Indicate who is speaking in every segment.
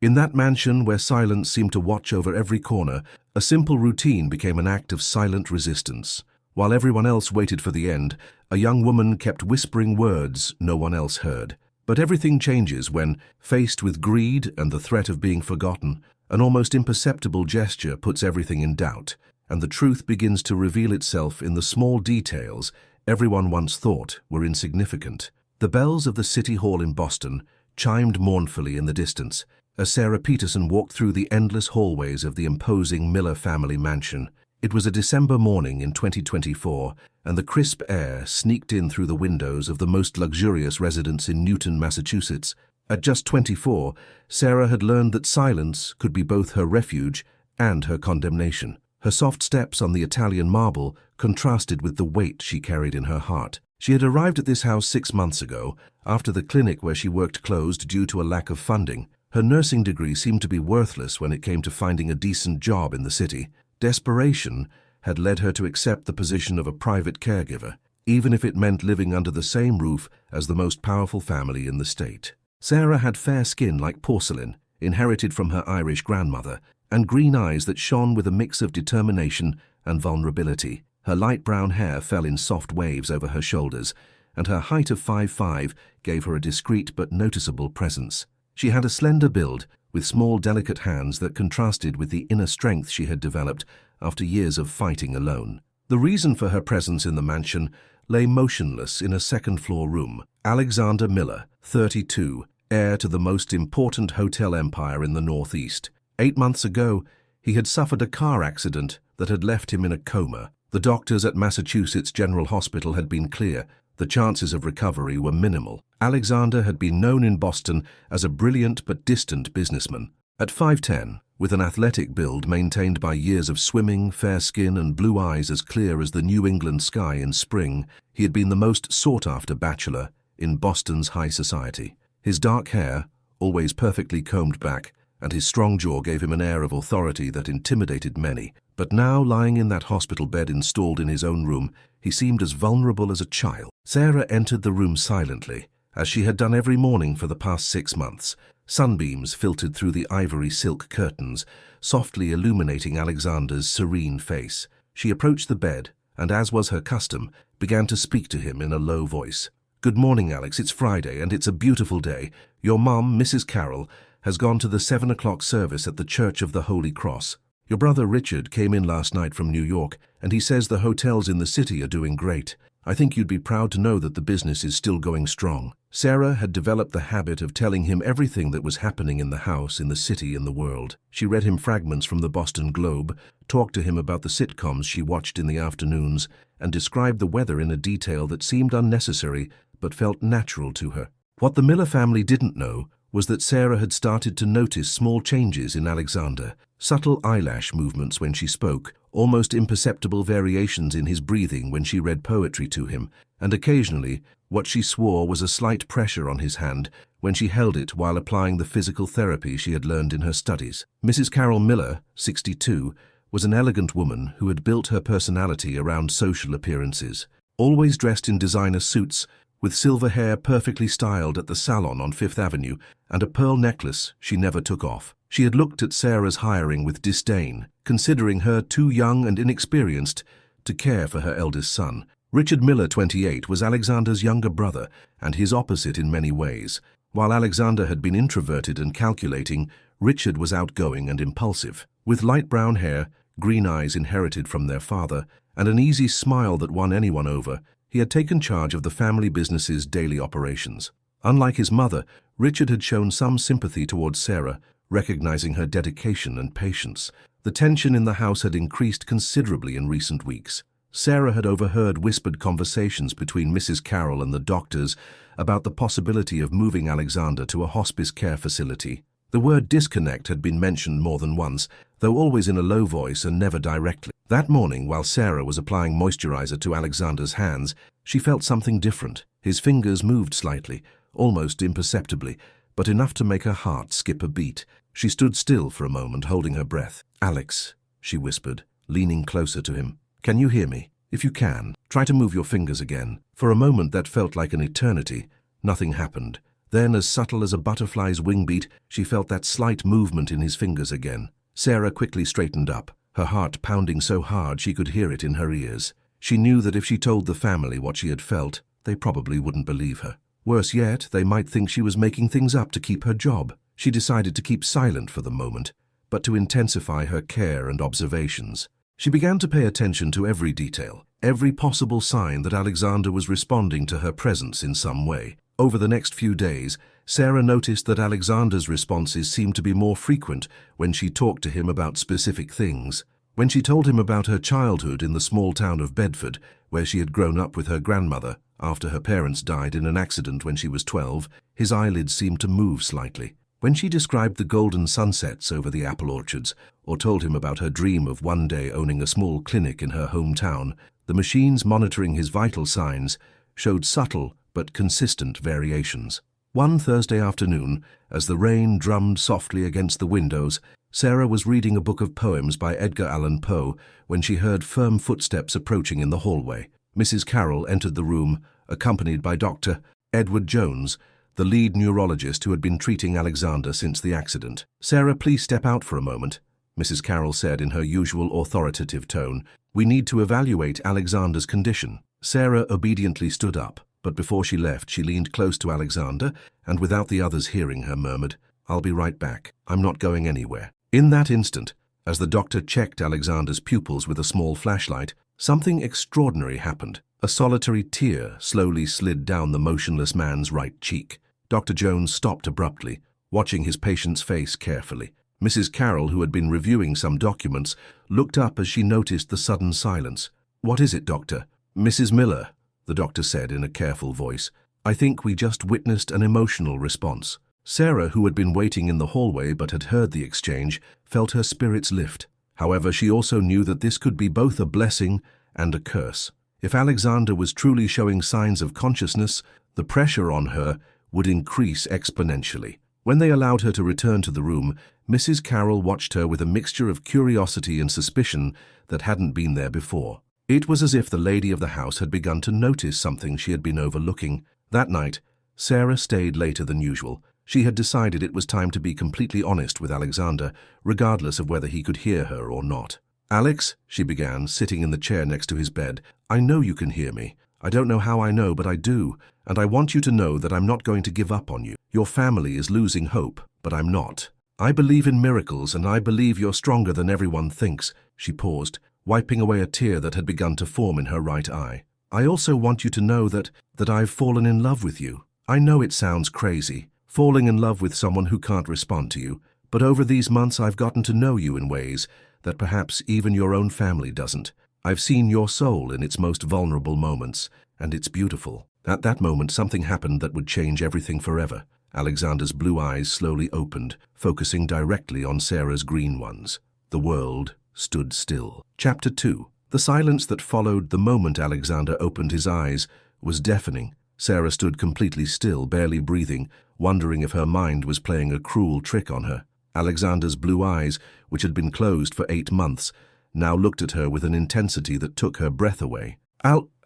Speaker 1: In that mansion where silence seemed to watch over every corner, a simple routine became an act of silent resistance. While everyone else waited for the end, a young woman kept whispering words no one else heard. But everything changes when, faced with greed and the threat of being forgotten, an almost imperceptible gesture puts everything in doubt, and the truth begins to reveal itself in the small details everyone once thought were insignificant. The bells of the City Hall in Boston chimed mournfully in the distance as Sarah Peterson walked through the endless hallways of the imposing Miller family mansion. It was a December morning in 2024, and the crisp air sneaked in through the windows of the most luxurious residence in Newton, Massachusetts. At just 24, Sarah had learned that silence could be both her refuge and her condemnation. Her soft steps on the Italian marble contrasted with the weight she carried in her heart. She had arrived at this house 6 months ago, after the clinic where she worked closed due to a lack of funding. Her nursing degree seemed to be worthless when it came to finding a decent job in the city. Desperation had led her to accept the position of a private caregiver, even if it meant living under the same roof as the most powerful family in the state. Sarah had fair skin like porcelain, inherited from her Irish grandmother, and green eyes that shone with a mix of determination and vulnerability. Her light brown hair fell in soft waves over her shoulders, and her height of 5'5" gave her a discreet but noticeable presence. She had a slender build, with small, delicate hands that contrasted with the inner strength she had developed after years of fighting alone. The reason for her presence in the mansion lay motionless in a second-floor room. Alexander Miller, 32, heir to the most important hotel empire in the Northeast. 8 months ago, he had suffered a car accident that had left him in a coma. The doctors at Massachusetts General Hospital had been clear. The chances of recovery were minimal. Alexander had been known in Boston as a brilliant but distant businessman. At 5'10", with an athletic build maintained by years of swimming, fair skin, and blue eyes as clear as the New England sky in spring, he had been the most sought-after bachelor in Boston's high society. His dark hair, always perfectly combed back, and his strong jaw gave him an air of authority that intimidated many. But now, lying in that hospital bed installed in his own room, he seemed as vulnerable as a child. Sarah entered the room silently, as she had done every morning for the past 6 months. Sunbeams filtered through the ivory silk curtains, softly illuminating Alexander's serene face. She approached the bed, and as was her custom, began to speak to him in a low voice. "Good morning, Alex. It's Friday, and it's a beautiful day. Your mom, Mrs. Carroll, has gone to the 7 o'clock service at the Church of the Holy Cross. Your brother Richard came in last night from New York, and he says the hotels in the city are doing great. I think you'd be proud to know that the business is still going strong." Sarah had developed the habit of telling him everything that was happening in the house, in the city, in the world. She read him fragments from the Boston Globe, talked to him about the sitcoms she watched in the afternoons, and described the weather in a detail that seemed unnecessary but felt natural to her. What the Miller family didn't know was that Sarah had started to notice small changes in Alexander, subtle eyelash movements when she spoke, almost imperceptible variations in his breathing when she read poetry to him, and occasionally what she swore was a slight pressure on his hand when she held it while applying the physical therapy she had learned in her studies. Mrs. Carroll Miller, 62, was an elegant woman who had built her personality around social appearances. Always dressed in designer suits, with silver hair perfectly styled at the salon on Fifth Avenue and a pearl necklace she never took off. She had looked at Sarah's hiring with disdain, considering her too young and inexperienced to care for her eldest son. Richard Miller, 28, was Alexander's younger brother and his opposite in many ways. While Alexander had been introverted and calculating, Richard was outgoing and impulsive. With light brown hair, green eyes inherited from their father, and an easy smile that won anyone over, he had taken charge of the family business's daily operations. Unlike his mother, Richard had shown some sympathy towards Sarah, recognizing her dedication and patience. The tension in the house had increased considerably in recent weeks. Sarah had overheard whispered conversations between Mrs. Carroll and the doctors about the possibility of moving Alexander to a hospice care facility. The word disconnect had been mentioned more than once, though always in a low voice and never directly. That morning, while Sarah was applying moisturizer to Alexander's hands, she felt something different. His fingers moved slightly, almost imperceptibly, but enough to make her heart skip a beat. She stood still for a moment, holding her breath. "Alex," she whispered, leaning closer to him. "Can you hear me? If you can, try to move your fingers again." For a moment that felt like an eternity. Nothing happened, Then, as subtle as a butterfly's wing beat, she felt that slight movement in his fingers again. Sarah quickly straightened up, her heart pounding so hard she could hear it in her ears. She knew that if she told the family what she had felt, they probably wouldn't believe her. Worse yet, they might think she was making things up to keep her job. She decided to keep silent for the moment, but to intensify her care and observations. She began to pay attention to every detail, every possible sign that Alexander was responding to her presence in some way. Over the next few days, Sarah noticed that Alexander's responses seemed to be more frequent when she talked to him about specific things. When she told him about her childhood in the small town of Bedford, where she had grown up with her grandmother after her parents died in an accident when she was 12, his eyelids seemed to move slightly. When she described the golden sunsets over the apple orchards, or told him about her dream of one day owning a small clinic in her hometown, the machines monitoring his vital signs showed subtle but consistent variations. One Thursday afternoon, as the rain drummed softly against the windows, Sarah was reading a book of poems by Edgar Allan Poe when she heard firm footsteps approaching in the hallway. Mrs. Carroll entered the room, accompanied by Dr. Edward Jones, the lead neurologist who had been treating Alexander since the accident. "Sarah, please step out for a moment," Mrs. Carroll said in her usual authoritative tone. "We need to evaluate Alexander's condition." Sarah obediently stood up, but before she left, she leaned close to Alexander and, without the others hearing her, murmured, "I'll be right back. I'm not going anywhere." In that instant, as the doctor checked Alexander's pupils with a small flashlight, something extraordinary happened. A solitary tear slowly slid down the motionless man's right cheek. Dr. Jones stopped abruptly, watching his patient's face carefully. Mrs. Carroll, who had been reviewing some documents, looked up as she noticed the sudden silence. "What is it, doctor?" "Mrs. Miller," the doctor said in a careful voice, "I think we just witnessed an emotional response." Sarah, who had been waiting in the hallway but had heard the exchange, felt her spirits lift. However, she also knew that this could be both a blessing and a curse. If Alexander was truly showing signs of consciousness, the pressure on her would increase exponentially. When they allowed her to return to the room, Mrs. Carroll watched her with a mixture of curiosity and suspicion that hadn't been there before. It was as if the lady of the house had begun to notice something she had been overlooking. That night, Sarah stayed later than usual. She had decided it was time to be completely honest with Alexander, regardless of whether he could hear her or not. "Alex," she began, sitting in the chair next to his bed, "I know you can hear me. I don't know how I know, but I do, and I want you to know that I'm not going to give up on you. Your family is losing hope, but I'm not. I believe in miracles, and I believe you're stronger than everyone thinks." She paused, wiping away a tear that had begun to form in her right eye. "I also want you to know that I've fallen in love with you. I know it sounds crazy, falling in love with someone who can't respond to you, but over these months I've gotten to know you in ways that perhaps even your own family doesn't. I've seen your soul in its most vulnerable moments, and it's beautiful." At that moment, something happened that would change everything forever. Alexander's blue eyes slowly opened, focusing directly on Sarah's green ones. The world stood still. Chapter 2. The silence that followed the moment Alexander opened his eyes was deafening. Sarah stood completely still, barely breathing, wondering if her mind was playing a cruel trick on her. Alexander's blue eyes, which had been closed for 8 months, now looked at her with an intensity that took her breath away.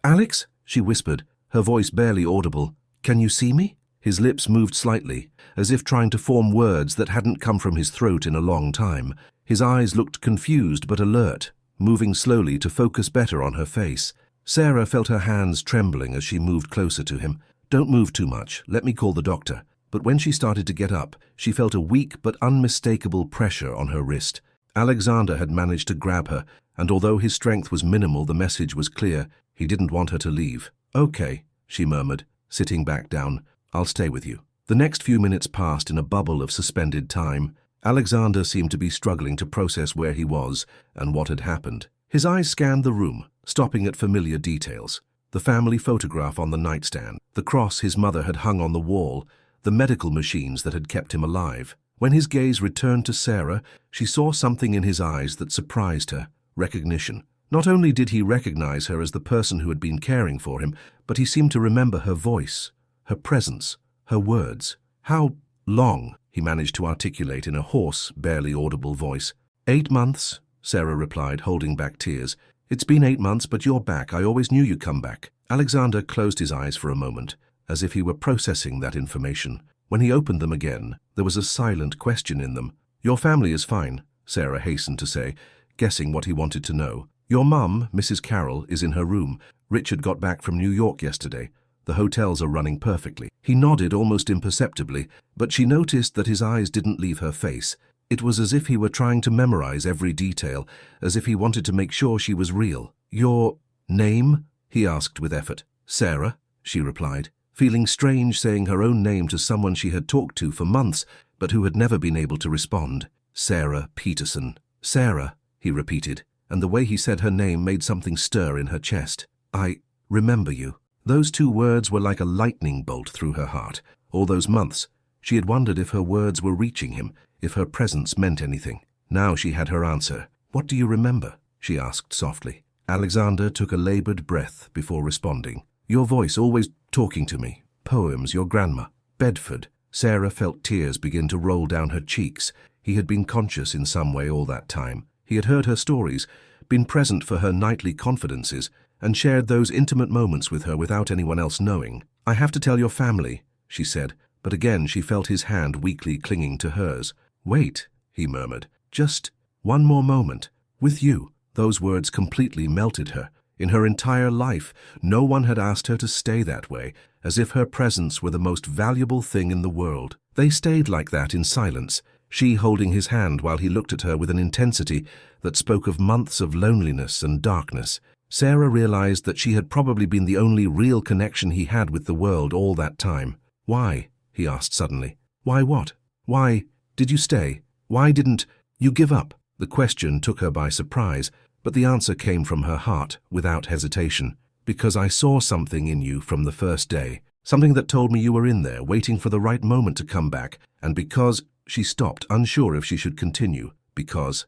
Speaker 1: Alex?" she whispered, her voice barely audible. "Can you see me?" His lips moved slightly, as if trying to form words that hadn't come from his throat in a long time. His eyes looked confused but alert, moving slowly to focus better on her face. Sarah felt her hands trembling as she moved closer to him. "Don't move too much. Let me call the doctor." But when she started to get up, she felt a weak but unmistakable pressure on her wrist. Alexander had managed to grab her, and although his strength was minimal, the message was clear. He didn't want her to leave. "Okay," she murmured, sitting back down. "I'll stay with you." The next few minutes passed in a bubble of suspended time. Alexander seemed to be struggling to process where he was and what had happened. His eyes scanned the room, stopping at familiar details. The family photograph on the nightstand, the cross his mother had hung on the wall, the medical machines that had kept him alive. When his gaze returned to Sarah, she saw something in his eyes that surprised her: recognition. Not only did he recognize her as the person who had been caring for him, but he seemed to remember her voice, her presence, her words. "How long?" he managed to articulate in a hoarse, barely audible voice. 8 months, Sarah replied, holding back tears. "It's been 8 months, but you're back. I always knew you'd come back." Alexander closed his eyes for a moment, as if he were processing that information. When he opened them again, there was a silent question in them. "Your family is fine," Sarah hastened to say, guessing what he wanted to know. "Your mum, Mrs. Carroll, is in her room. Richard got back from New York yesterday. The hotels are running perfectly." He nodded almost imperceptibly, but she noticed that his eyes didn't leave her face. It was as if he were trying to memorize every detail, as if he wanted to make sure she was real. "Your name?" he asked with effort. "Sarah," she replied, feeling strange saying her own name to someone she had talked to for months, but who had never been able to respond. "Sarah Peterson." "Sarah," he repeated, and the way he said her name made something stir in her chest. "I remember you." Those two words were like a lightning bolt through her heart. All those months, she had wondered if her words were reaching him, if her presence meant anything. Now she had her answer. "What do you remember?" she asked softly. Alexander took a labored breath before responding. "Your voice always talking to me. Poems, your grandma. Bedford." Sarah felt tears begin to roll down her cheeks. He had been conscious in some way all that time. He had heard her stories, been present for her nightly confidences, and shared those intimate moments with her without anyone else knowing. "I have to tell your family," she said, but again she felt his hand weakly clinging to hers. "Wait," he murmured. "Just one more moment. With you." Those words completely melted her. In her entire life, no one had asked her to stay that way, as if her presence were the most valuable thing in the world. They stayed like that in silence, she holding his hand while he looked at her with an intensity that spoke of months of loneliness and darkness. Sarah realized that she had probably been the only real connection he had with the world all that time. "Why?" he asked suddenly. "Why what? Why did you stay? Why didn't you give up?" The question took her by surprise, but the answer came from her heart, without hesitation. "Because I saw something in you from the first day. Something that told me you were in there, waiting for the right moment to come back. And because—" She stopped, unsure if she should continue. Because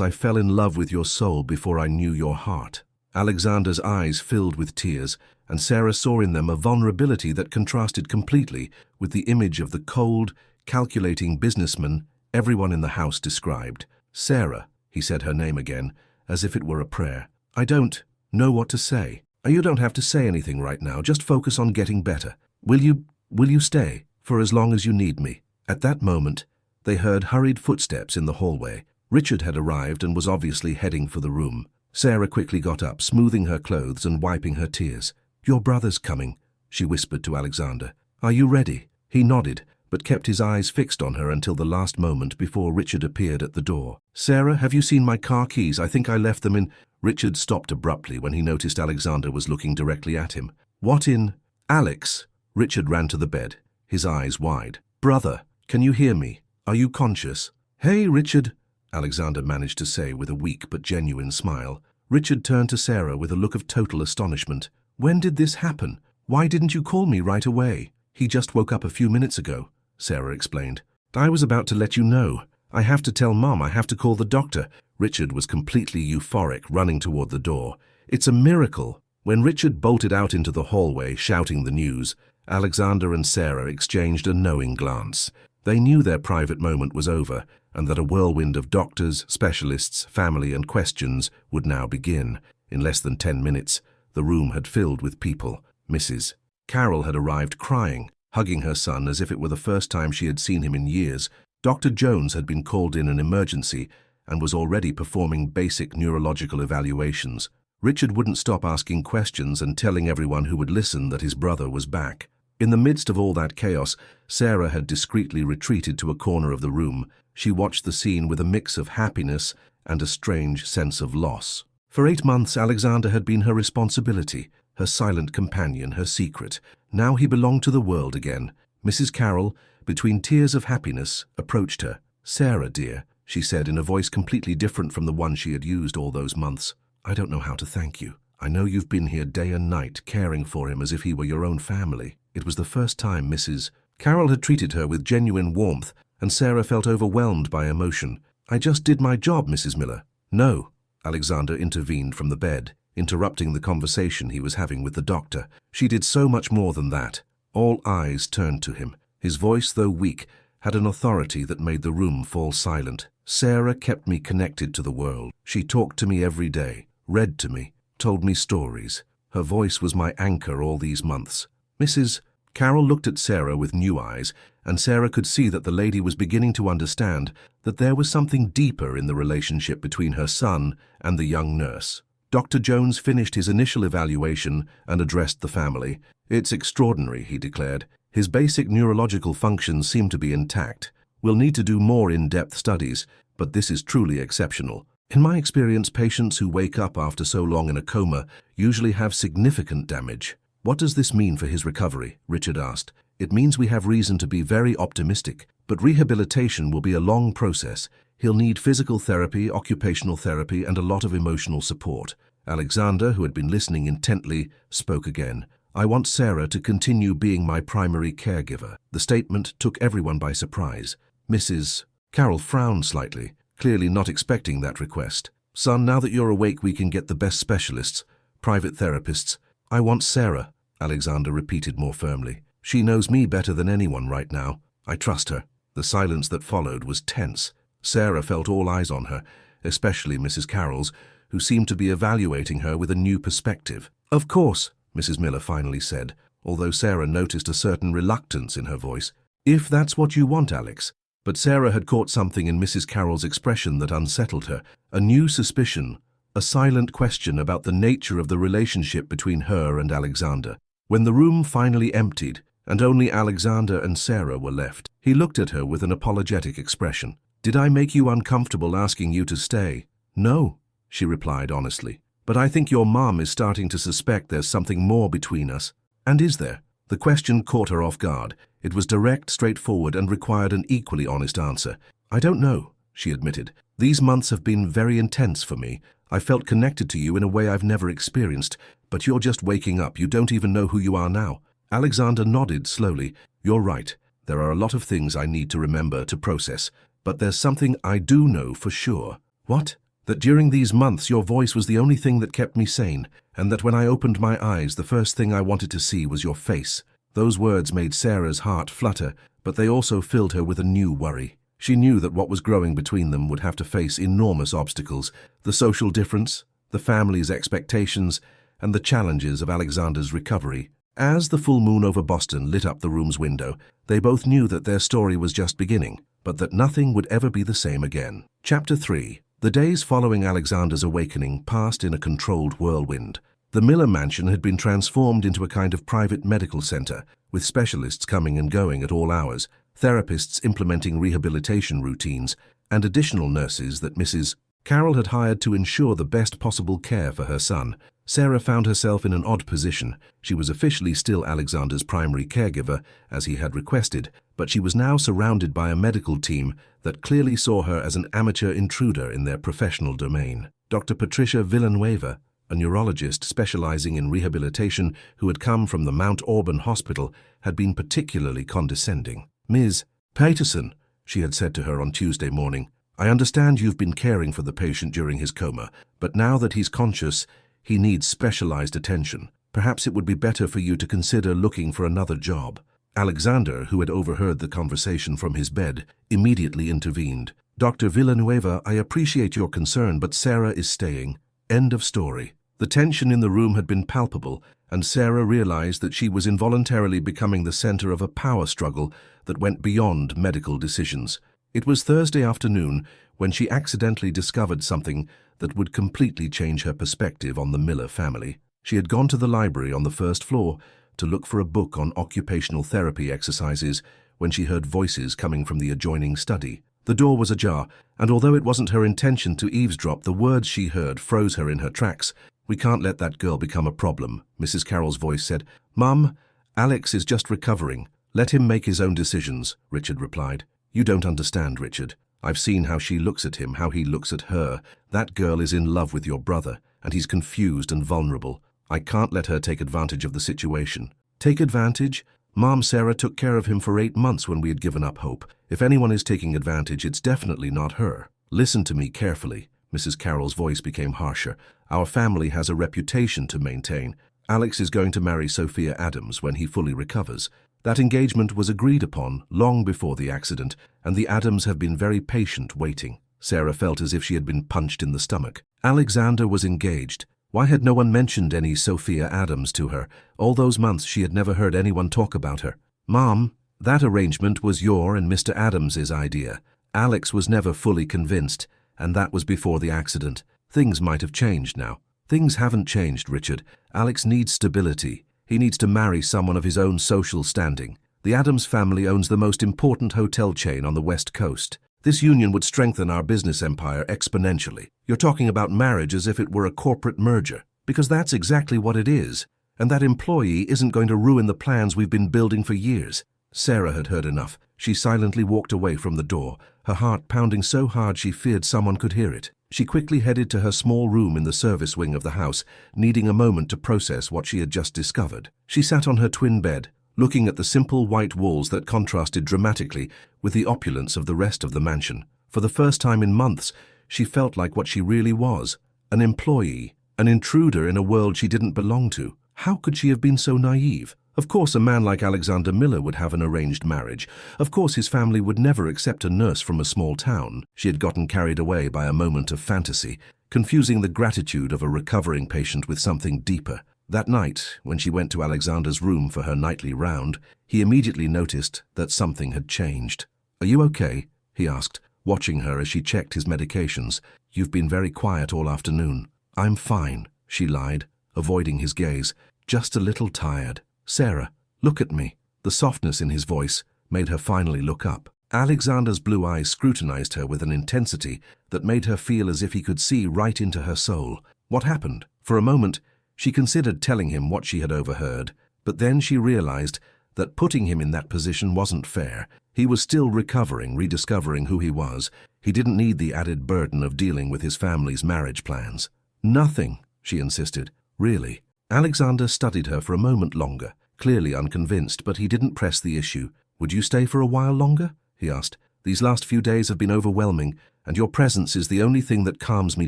Speaker 1: I fell in love with your soul before I knew your heart." Alexander's eyes filled with tears, and Sarah saw in them a vulnerability that contrasted completely with the image of the cold, calculating businessman everyone in the house described. "Sarah," he said her name again, as if it were a prayer. "I don't know what to say." "You don't have to say anything right now, just focus on getting better. Will you stay for as long as you need me?" At that moment, they heard hurried footsteps in the hallway. Richard had arrived and was obviously heading for the room. Sarah quickly got up, smoothing her clothes and wiping her tears. "Your brother's coming," she whispered to Alexander. "Are you ready?" He nodded, but kept his eyes fixed on her until the last moment before Richard appeared at the door. "Sarah, have you seen my car keys? I think I left them in—" Richard stopped abruptly when he noticed Alexander was looking directly at him. "What in—" "Alex!" Richard ran to the bed, his eyes wide. "Brother, can you hear me? Are you conscious?" "Hey, Richard," Alexander managed to say with a weak but genuine smile. Richard turned to Sarah with a look of total astonishment. "When did this happen? Why didn't you call me right away?" "He just woke up a few minutes ago," Sarah explained. "I was about to let you know. I have to tell Mom, I have to call the doctor." Richard was completely euphoric, running toward the door. "It's a miracle." When Richard bolted out into the hallway, shouting the news, Alexander and Sarah exchanged a knowing glance. They knew their private moment was over, and that a whirlwind of doctors, specialists, family, and questions would now begin. In less than 10 minutes, the room had filled with people. Mrs. Carroll had arrived crying, hugging her son as if it were the first time she had seen him in years. Dr. Jones had been called in an emergency and was already performing basic neurological evaluations. Richard wouldn't stop asking questions and telling everyone who would listen that his brother was back. In the midst of all that chaos, Sarah had discreetly retreated to a corner of the room. She watched the scene with a mix of happiness and a strange sense of loss. For 8 months, Alexander had been her responsibility, her silent companion, her secret. Now he belonged to the world again. Mrs. Carroll, between tears of happiness, approached her. "Sarah, dear," she said in a voice completely different from the one she had used all those months. "I don't know how to thank you. I know you've been here day and night, caring for him as if he were your own family." It was the first time Mrs. Carroll had treated her with genuine warmth, and Sarah felt overwhelmed by emotion. "I just did my job, Mrs. Miller." "No," Alexander intervened from the bed, interrupting the conversation he was having with the doctor. "She did so much more than that." All eyes turned to him. His voice, though weak, had an authority that made the room fall silent. "Sarah kept me connected to the world. She talked to me every day, read to me, told me stories. Her voice was my anchor all these months." Mrs. Carol looked at Sarah with new eyes, and Sarah could see that the lady was beginning to understand that there was something deeper in the relationship between her son and the young nurse. Dr. Jones finished his initial evaluation and addressed the family. "It's extraordinary," he declared. "His basic neurological functions seem to be intact. We'll need to do more in-depth studies, but this is truly exceptional. In my experience, patients who wake up after so long in a coma usually have significant damage." "What does this mean for his recovery?" Richard asked. "It means we have reason to be very optimistic, but rehabilitation will be a long process. He'll need physical therapy, occupational therapy, and a lot of emotional support." Alexander, who had been listening intently, spoke again. "I want Sarah to continue being my primary caregiver." The statement took everyone by surprise. Mrs. Carroll frowned slightly, clearly not expecting that request. "Son, now that you're awake, we can get the best specialists, private therapists." "I want Sarah," Alexander repeated more firmly. "She knows me better than anyone right now. I trust her." The silence that followed was tense. Sarah felt all eyes on her, especially Mrs. Carroll's, who seemed to be evaluating her with a new perspective. "Of course," Mrs. Miller finally said, although Sarah noticed a certain reluctance in her voice. "If that's what you want, Alex." But Sarah had caught something in Mrs. Carroll's expression that unsettled her, a new suspicion, a silent question about the nature of the relationship between her and Alexander. When the room finally emptied, and only Alexander and Sarah were left, he looked at her with an apologetic expression. "Did I make you uncomfortable asking you to stay?" "No," she replied honestly. "But I think your mom is starting to suspect there's something more between us." "And is there?" The question caught her off guard. It was direct, straightforward, and required an equally honest answer. "I don't know," she admitted. "These months have been very intense for me. I felt connected to you in a way I've never experienced, but you're just waking up. You don't even know who you are now." Alexander nodded slowly. "You're right. There are a lot of things I need to remember, to process. But there's something I do know for sure." "What?" "That during these months your voice was the only thing that kept me sane, and that when I opened my eyes the first thing I wanted to see was your face." Those words made Sarah's heart flutter, but they also filled her with a new worry. She knew that what was growing between them would have to face enormous obstacles: the social difference, the family's expectations, and the challenges of Alexander's recovery. As the full moon over Boston lit up the room's window, they both knew that their story was just beginning, but that nothing would ever be the same again. Chapter 3. The days following Alexander's awakening passed in a controlled whirlwind. The Miller mansion had been transformed into a kind of private medical center, with specialists coming and going at all hours, therapists implementing rehabilitation routines, and additional nurses that Mrs. Carroll had hired to ensure the best possible care for her son. Sarah found herself in an odd position. She was officially still Alexander's primary caregiver, as he had requested, but she was now surrounded by a medical team that clearly saw her as an amateur intruder in their professional domain. Dr. Patricia Villanueva, a neurologist specializing in rehabilitation who had come from the Mount Auburn Hospital, had been particularly condescending. "Ms. Peterson," she had said to her on Tuesday morning, "I understand you've been caring for the patient during his coma, but now that he's conscious, he needs specialized attention. Perhaps it would be better for you to consider looking for another job." Alexander, who had overheard the conversation from his bed, immediately intervened. "Dr. Villanueva, I appreciate your concern, but Sarah is staying." End of story. The tension in the room had been palpable, and Sarah realized that she was involuntarily becoming the center of a power struggle that went beyond medical decisions. It was Thursday afternoon when she accidentally discovered something that would completely change her perspective on the Miller family. She had gone to the library on the first floor to look for a book on occupational therapy exercises when she heard voices coming from the adjoining study. The door was ajar, and although it wasn't her intention to eavesdrop, the words she heard froze her in her tracks. "We can't let that girl become a problem," Mrs. Carroll's voice said. "Mum, Alex is just recovering. Let him make his own decisions," Richard replied. "You don't understand, Richard. I've seen how she looks at him, how he looks at her. That girl is in love with your brother, and he's confused and vulnerable. I can't let her take advantage of the situation." "Take advantage? Mom, Sarah took care of him for 8 months when we had given up hope. If anyone is taking advantage, it's definitely not her." "Listen to me carefully." Mrs. Carroll's voice became harsher. "Our family has a reputation to maintain. Alex is going to marry Sophia Adams when he fully recovers. That engagement was agreed upon long before the accident, and the Adams have been very patient waiting." Sarah felt as if she had been punched in the stomach. "Alexander was engaged. Why had no one mentioned any Sophia Adams to her? All those months she had never heard anyone talk about her. "Mom, that arrangement was your and Mr. Adams's idea." Alex was never fully convinced, and that was before the accident. Things might have changed now. Things haven't changed, Richard. Alex needs stability. He needs to marry someone of his own social standing. The Adams family owns the most important hotel chain on the West Coast. This union would strengthen our business empire exponentially. You're talking about marriage as if it were a corporate merger, because that's exactly what it is. And that employee isn't going to ruin the plans we've been building for years. Sarah had heard enough. She silently walked away from the door, her heart pounding so hard she feared someone could hear it. She quickly headed to her small room in the service wing of the house, needing a moment to process what she had just discovered. She sat on her twin bed, looking at the simple white walls that contrasted dramatically with the opulence of the rest of the mansion. For the first time in months, she felt like what she really was, an employee, an intruder in a world she didn't belong to. How could she have been so naive? Of course a man like Alexander Miller would have an arranged marriage. Of course his family would never accept a nurse from a small town. She had gotten carried away by a moment of fantasy, confusing the gratitude of a recovering patient with something deeper. That night, when she went to Alexander's room for her nightly round, he immediately noticed that something had changed. "Are you okay?" he asked, watching her as she checked his medications. "You've been very quiet all afternoon." "I'm fine," she lied, avoiding his gaze. "Just a little tired." "Sarah, look at me." The softness in his voice made her finally look up. Alexander's blue eyes scrutinized her with an intensity that made her feel as if he could see right into her soul. What happened? For a moment, she considered telling him what she had overheard, but then she realized that putting him in that position wasn't fair. He was still recovering, rediscovering who he was. He didn't need the added burden of dealing with his family's marriage plans. "Nothing," she insisted. "Really?" Alexander studied her for a moment longer, clearly unconvinced, but he didn't press the issue. "Would you stay for a while longer?" he asked. "These last few days have been overwhelming, and your presence is the only thing that calms me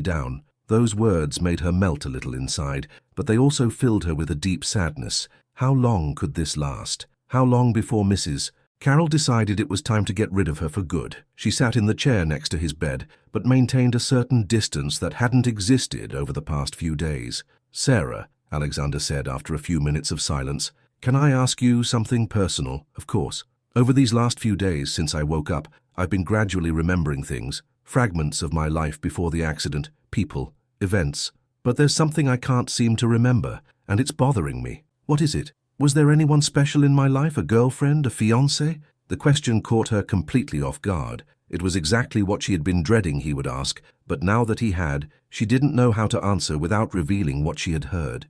Speaker 1: down." Those words made her melt a little inside, but they also filled her with a deep sadness. How long could this last? How long before Mrs. Carroll decided it was time to get rid of her for good? She sat in the chair next to his bed, but maintained a certain distance that hadn't existed over the past few days. "Sarah," Alexander said after a few minutes of silence, "can I ask you something personal?" "Of course." "Over these last few days since I woke up, I've been gradually remembering things, fragments of my life before the accident, people, events. But there's something I can't seem to remember, and it's bothering me." "What is it? Was there anyone special in my life, a girlfriend, a fiancé?" The question caught her completely off guard. It was exactly what she had been dreading he would ask, but now that he had, she didn't know how to answer without revealing what she had heard.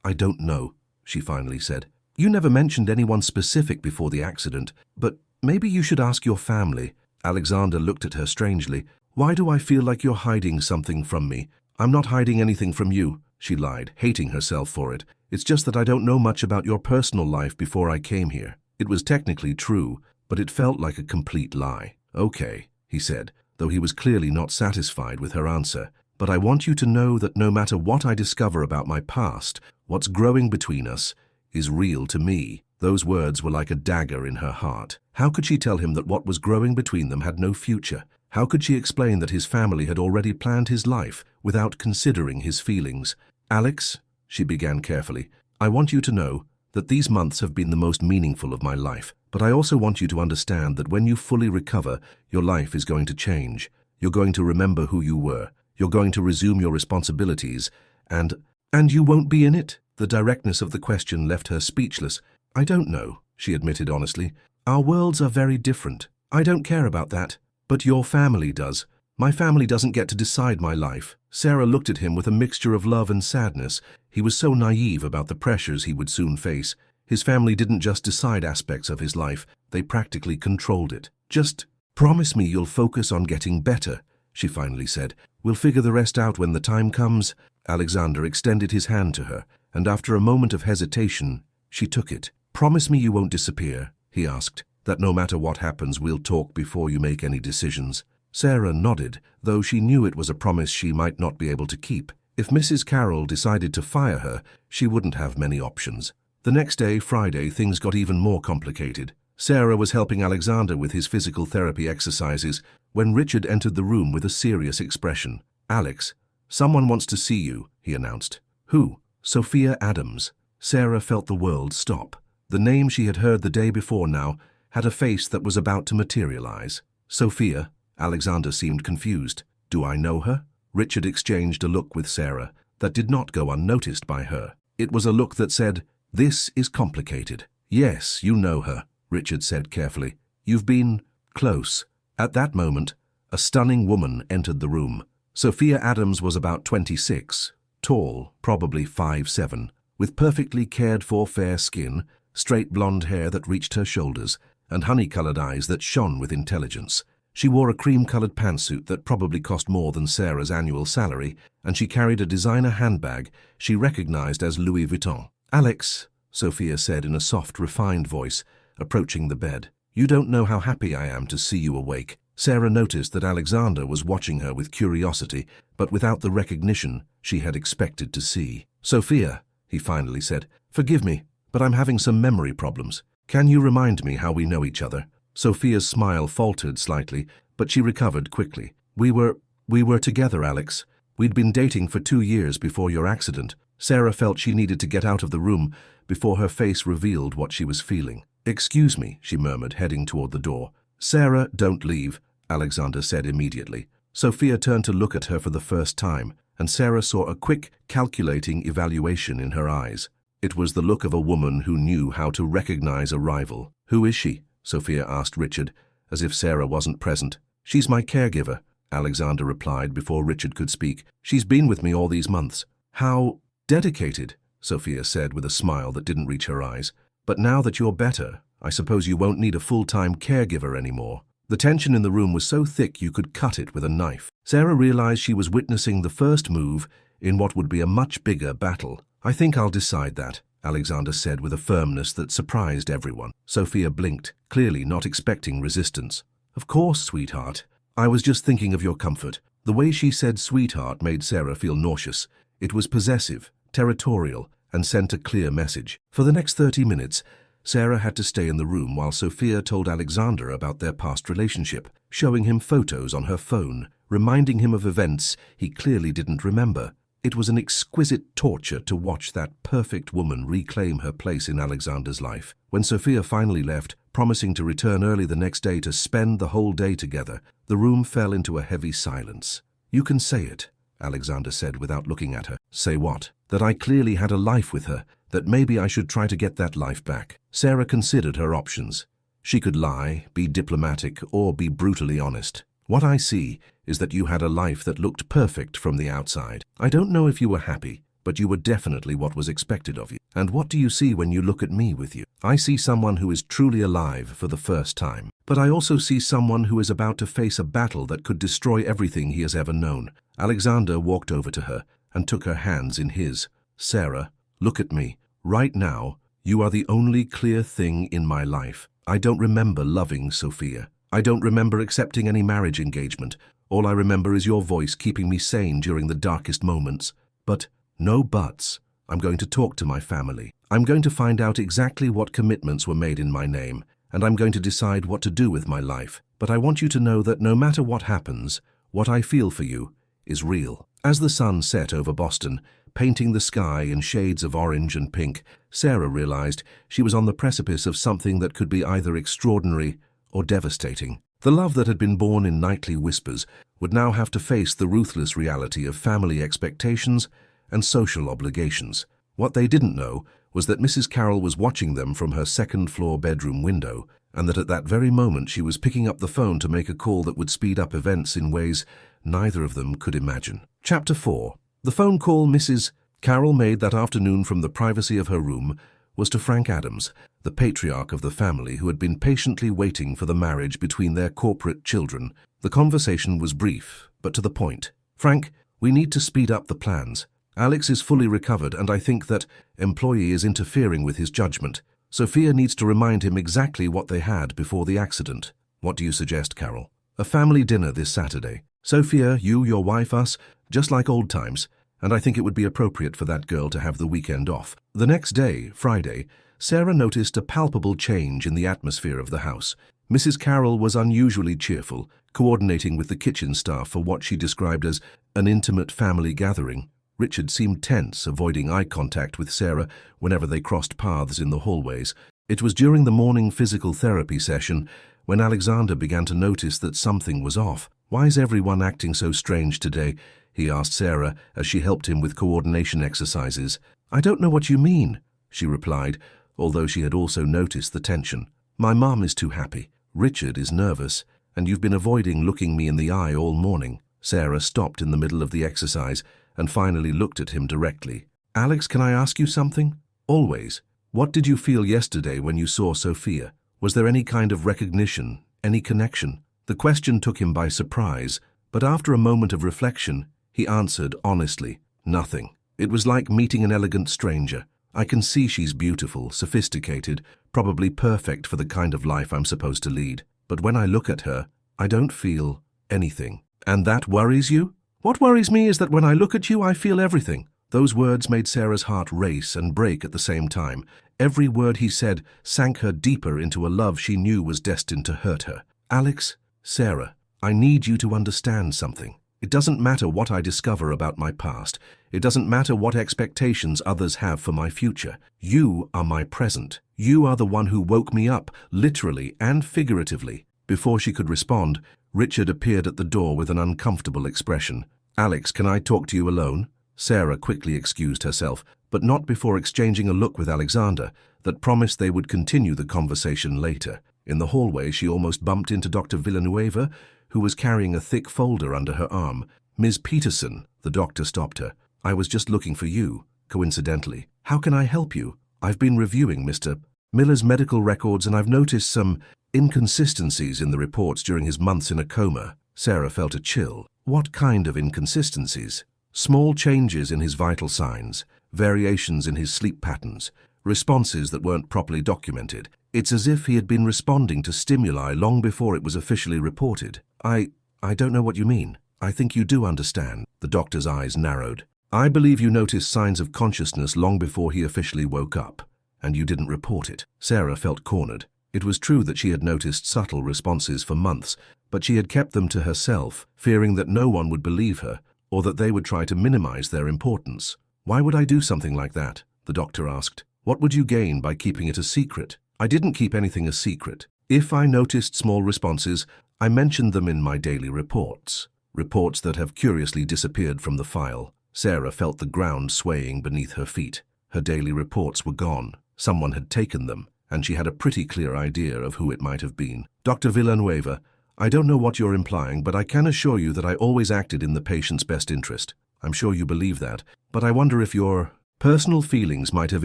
Speaker 1: I don't know," she finally said. "You never mentioned anyone specific before the accident, but maybe you should ask your family." Alexander looked at her strangely. "Why do I feel like you're hiding something from me?" "I'm not hiding anything from you," she lied, hating herself for it. "It's just that I don't know much about your personal life before I came here." It was technically true, but it felt like a complete lie. "Okay," he said, though he was clearly not satisfied with her answer. "But I want you to know that no matter what I discover about my past, what's growing between us is real to me." Those words were like a dagger in her heart. How could she tell him that what was growing between them had no future? How could she explain that his family had already planned his life without considering his feelings? "Alex," she began carefully, "I want you to know that these months have been the most meaningful of my life, but I also want you to understand that when you fully recover, your life is going to change. You're going to remember who you were. You're going to resume your responsibilities, and you won't be in it?" The directness of the question left her speechless. "I don't know," she admitted honestly. "Our worlds are very different. I don't care about that. But your family does. My family doesn't get to decide my life." Sarah looked at him with a mixture of love and sadness. He was so naive about the pressures he would soon face. His family didn't just decide aspects of his life, they practically controlled it. "Just promise me you'll focus on getting better," she finally said. "We'll figure the rest out when the time comes." Alexander extended his hand to her, and after a moment of hesitation, she took it. "Promise me you won't disappear," he asked, "that no matter what happens, we'll talk before you make any decisions." Sarah nodded, though she knew it was a promise she might not be able to keep. If Mrs. Carroll decided to fire her, she wouldn't have many options. The next day, Friday, things got even more complicated. Sarah was helping Alexander with his physical therapy exercises when Richard entered the room with a serious expression. "Alex," "Someone wants to see you," he announced. "Who?" "Sophia Adams." Sarah felt the world stop. The name she had heard the day before now had a face that was about to materialize. "Sophia?" Alexander seemed confused. "Do I know her?" Richard exchanged a look with Sarah that did not go unnoticed by her. It was a look that said, "This is complicated." "Yes, you know her," Richard said carefully. "You've been close." At that moment, a stunning woman entered the room. Sophia Adams was about 26, tall, probably 5'7", with perfectly cared-for fair skin, straight blonde hair that reached her shoulders, and honey-colored eyes that shone with intelligence. She wore a cream-colored pantsuit that probably cost more than Sarah's annual salary, and she carried a designer handbag she recognized as Louis Vuitton. "Alex," Sophia said in a soft, refined voice, approaching the bed. "You don't know how happy I am to see you awake." Sarah noticed that Alexander was watching her with curiosity, but without the recognition she had expected to see. "Sophia," he finally said, "forgive me, but I'm having some memory problems. Can you remind me how we know each other?" Sophia's smile faltered slightly, but she recovered quickly. We were together, Alex. We'd been dating for 2 years before your accident." Sarah felt she needed to get out of the room before her face revealed what she was feeling. "Excuse me," she murmured, heading toward the door. "Sarah, don't leave," Alexander said immediately. Sophia turned to look at her for the first time, and Sarah saw a quick, calculating evaluation in her eyes. It was the look of a woman who knew how to recognize a rival. "Who is she?" Sophia asked Richard, as if Sarah wasn't present. "She's my caregiver," Alexander replied before Richard could speak. "She's been with me all these months." "How dedicated," Sophia said with a smile that didn't reach her eyes. "But now that you're better, I suppose you won't need a full-time caregiver anymore." The tension in the room was so thick you could cut it with a knife. Sarah realized she was witnessing the first move in what would be a much bigger battle. "I think I'll decide that," Alexander said with a firmness that surprised everyone. Sophia blinked, clearly not expecting resistance. "Of course, sweetheart. I was just thinking of your comfort." The way she said sweetheart made Sarah feel nauseous. It was possessive, territorial, and sent a clear message. For the next 30 minutes, Sarah had to stay in the room while Sophia told Alexander about their past relationship, showing him photos on her phone, reminding him of events he clearly didn't remember. It was an exquisite torture to watch that perfect woman reclaim her place in Alexander's life. When Sophia finally left, promising to return early the next day to spend the whole day together, the room fell into a heavy silence. "You can say it," Alexander said without looking at her. "Say what?" "That I clearly had a life with her, that maybe I should try to get that life back." Sarah considered her options. She could lie, be diplomatic, or be brutally honest. "What I see is that you had a life that looked perfect from the outside. I don't know if you were happy, but you were definitely what was expected of you. And what do you see when you look at me with you? I see someone who is truly alive for the first time. But I also see someone who is about to face a battle that could destroy everything he has ever known." Alexander walked over to her and took her hands in his. "Sarah, look at me. Right now, you are the only clear thing in my life. I don't remember loving Sophia. I don't remember accepting any marriage engagement. All I remember is your voice keeping me sane during the darkest moments. But no buts. I'm going to talk to my family. I'm going to find out exactly what commitments were made in my name, and I'm going to decide what to do with my life. But I want you to know that no matter what happens, what I feel for you is real." As the sun set over Boston, painting the sky in shades of orange and pink, Sarah realized she was on the precipice of something that could be either extraordinary or devastating. The love that had been born in nightly whispers would now have to face the ruthless reality of family expectations and social obligations. What they didn't know was that Mrs. Carroll was watching them from her second-floor bedroom window, and that at that very moment she was picking up the phone to make a call that would speed up events in ways neither of them could imagine. Chapter 4. The phone call Mrs. Carroll made that afternoon from the privacy of her room was to Frank Adams, the patriarch of the family who had been patiently waiting for the marriage between their corporate children. The conversation was brief, but to the point. "Frank, we need to speed up the plans. Alex is fully recovered, and I think that employee is interfering with his judgment. Sophia needs to remind him exactly what they had before the accident." "What do you suggest, Carol?" "A family dinner this Saturday. Sophia, you, your wife, us, just like old times, and I think it would be appropriate for that girl to have the weekend off." The next day, Friday, Sarah noticed a palpable change in the atmosphere of the house. Mrs. Carroll was unusually cheerful, coordinating with the kitchen staff for what she described as an intimate family gathering. Richard seemed tense, avoiding eye contact with Sarah whenever they crossed paths in the hallways. It was during the morning physical therapy session when Alexander began to notice that something was off. "Why is everyone acting so strange today?" he asked Sarah as she helped him with coordination exercises. "I don't know what you mean," she replied, although she had also noticed the tension. "My mom is too happy. Richard is nervous, and you've been avoiding looking me in the eye all morning." Sarah stopped in the middle of the exercise and finally looked at him directly. "Alex, can I ask you something?" "Always. What did you feel yesterday when you saw Sophia? Was there any kind of recognition, any connection?" The question took him by surprise, but after a moment of reflection, he answered honestly, "Nothing. It was like meeting an elegant stranger. I can see she's beautiful, sophisticated, probably perfect for the kind of life I'm supposed to lead. But when I look at her, I don't feel anything." "And that worries you?" "What worries me is that when I look at you, I feel everything." Those words made Sarah's heart race and break at the same time. Every word he said sank her deeper into a love she knew was destined to hurt her. "Alex, Sarah, I need you to understand something. It doesn't matter what I discover about my past. It doesn't matter what expectations others have for my future. You are my present. You are the one who woke me up, literally and figuratively." Before she could respond, Richard appeared at the door with an uncomfortable expression. "Alex, can I talk to you alone?" Sarah quickly excused herself, but not before exchanging a look with Alexander that promised they would continue the conversation later. In the hallway, she almost bumped into Dr. Villanueva, who was carrying a thick folder under her arm. "Ms. Peterson," the doctor stopped her. "I was just looking for you, coincidentally. How can I help you? I've been reviewing Mr. Miller's medical records and I've noticed some inconsistencies in the reports during his months in a coma." Sarah felt a chill. What kind of inconsistencies? Small changes in his vital signs, variations in his sleep patterns, responses that weren't properly documented. It's as if he had been responding to stimuli long before it was officially reported. I don't know what you mean. I think you do understand." The doctor's eyes narrowed. "I believe you noticed signs of consciousness long before he officially woke up, and you didn't report it." Sarah felt cornered. It was true that she had noticed subtle responses for months, but she had kept them to herself, fearing that no one would believe her, or that they would try to minimize their importance. "Why would I do something like that?" the doctor asked. "What would you gain by keeping it a secret?" "I didn't keep anything a secret. If I noticed small responses, I mentioned them in my daily reports. Reports that have curiously disappeared from the file." Sarah felt the ground swaying beneath her feet. Her daily reports were gone. Someone had taken them, and she had a pretty clear idea of who it might have been. "Dr. Villanueva, I don't know what you're implying, but I can assure you that I always acted in the patient's best interest. I'm sure you believe that, but I wonder if your personal feelings might have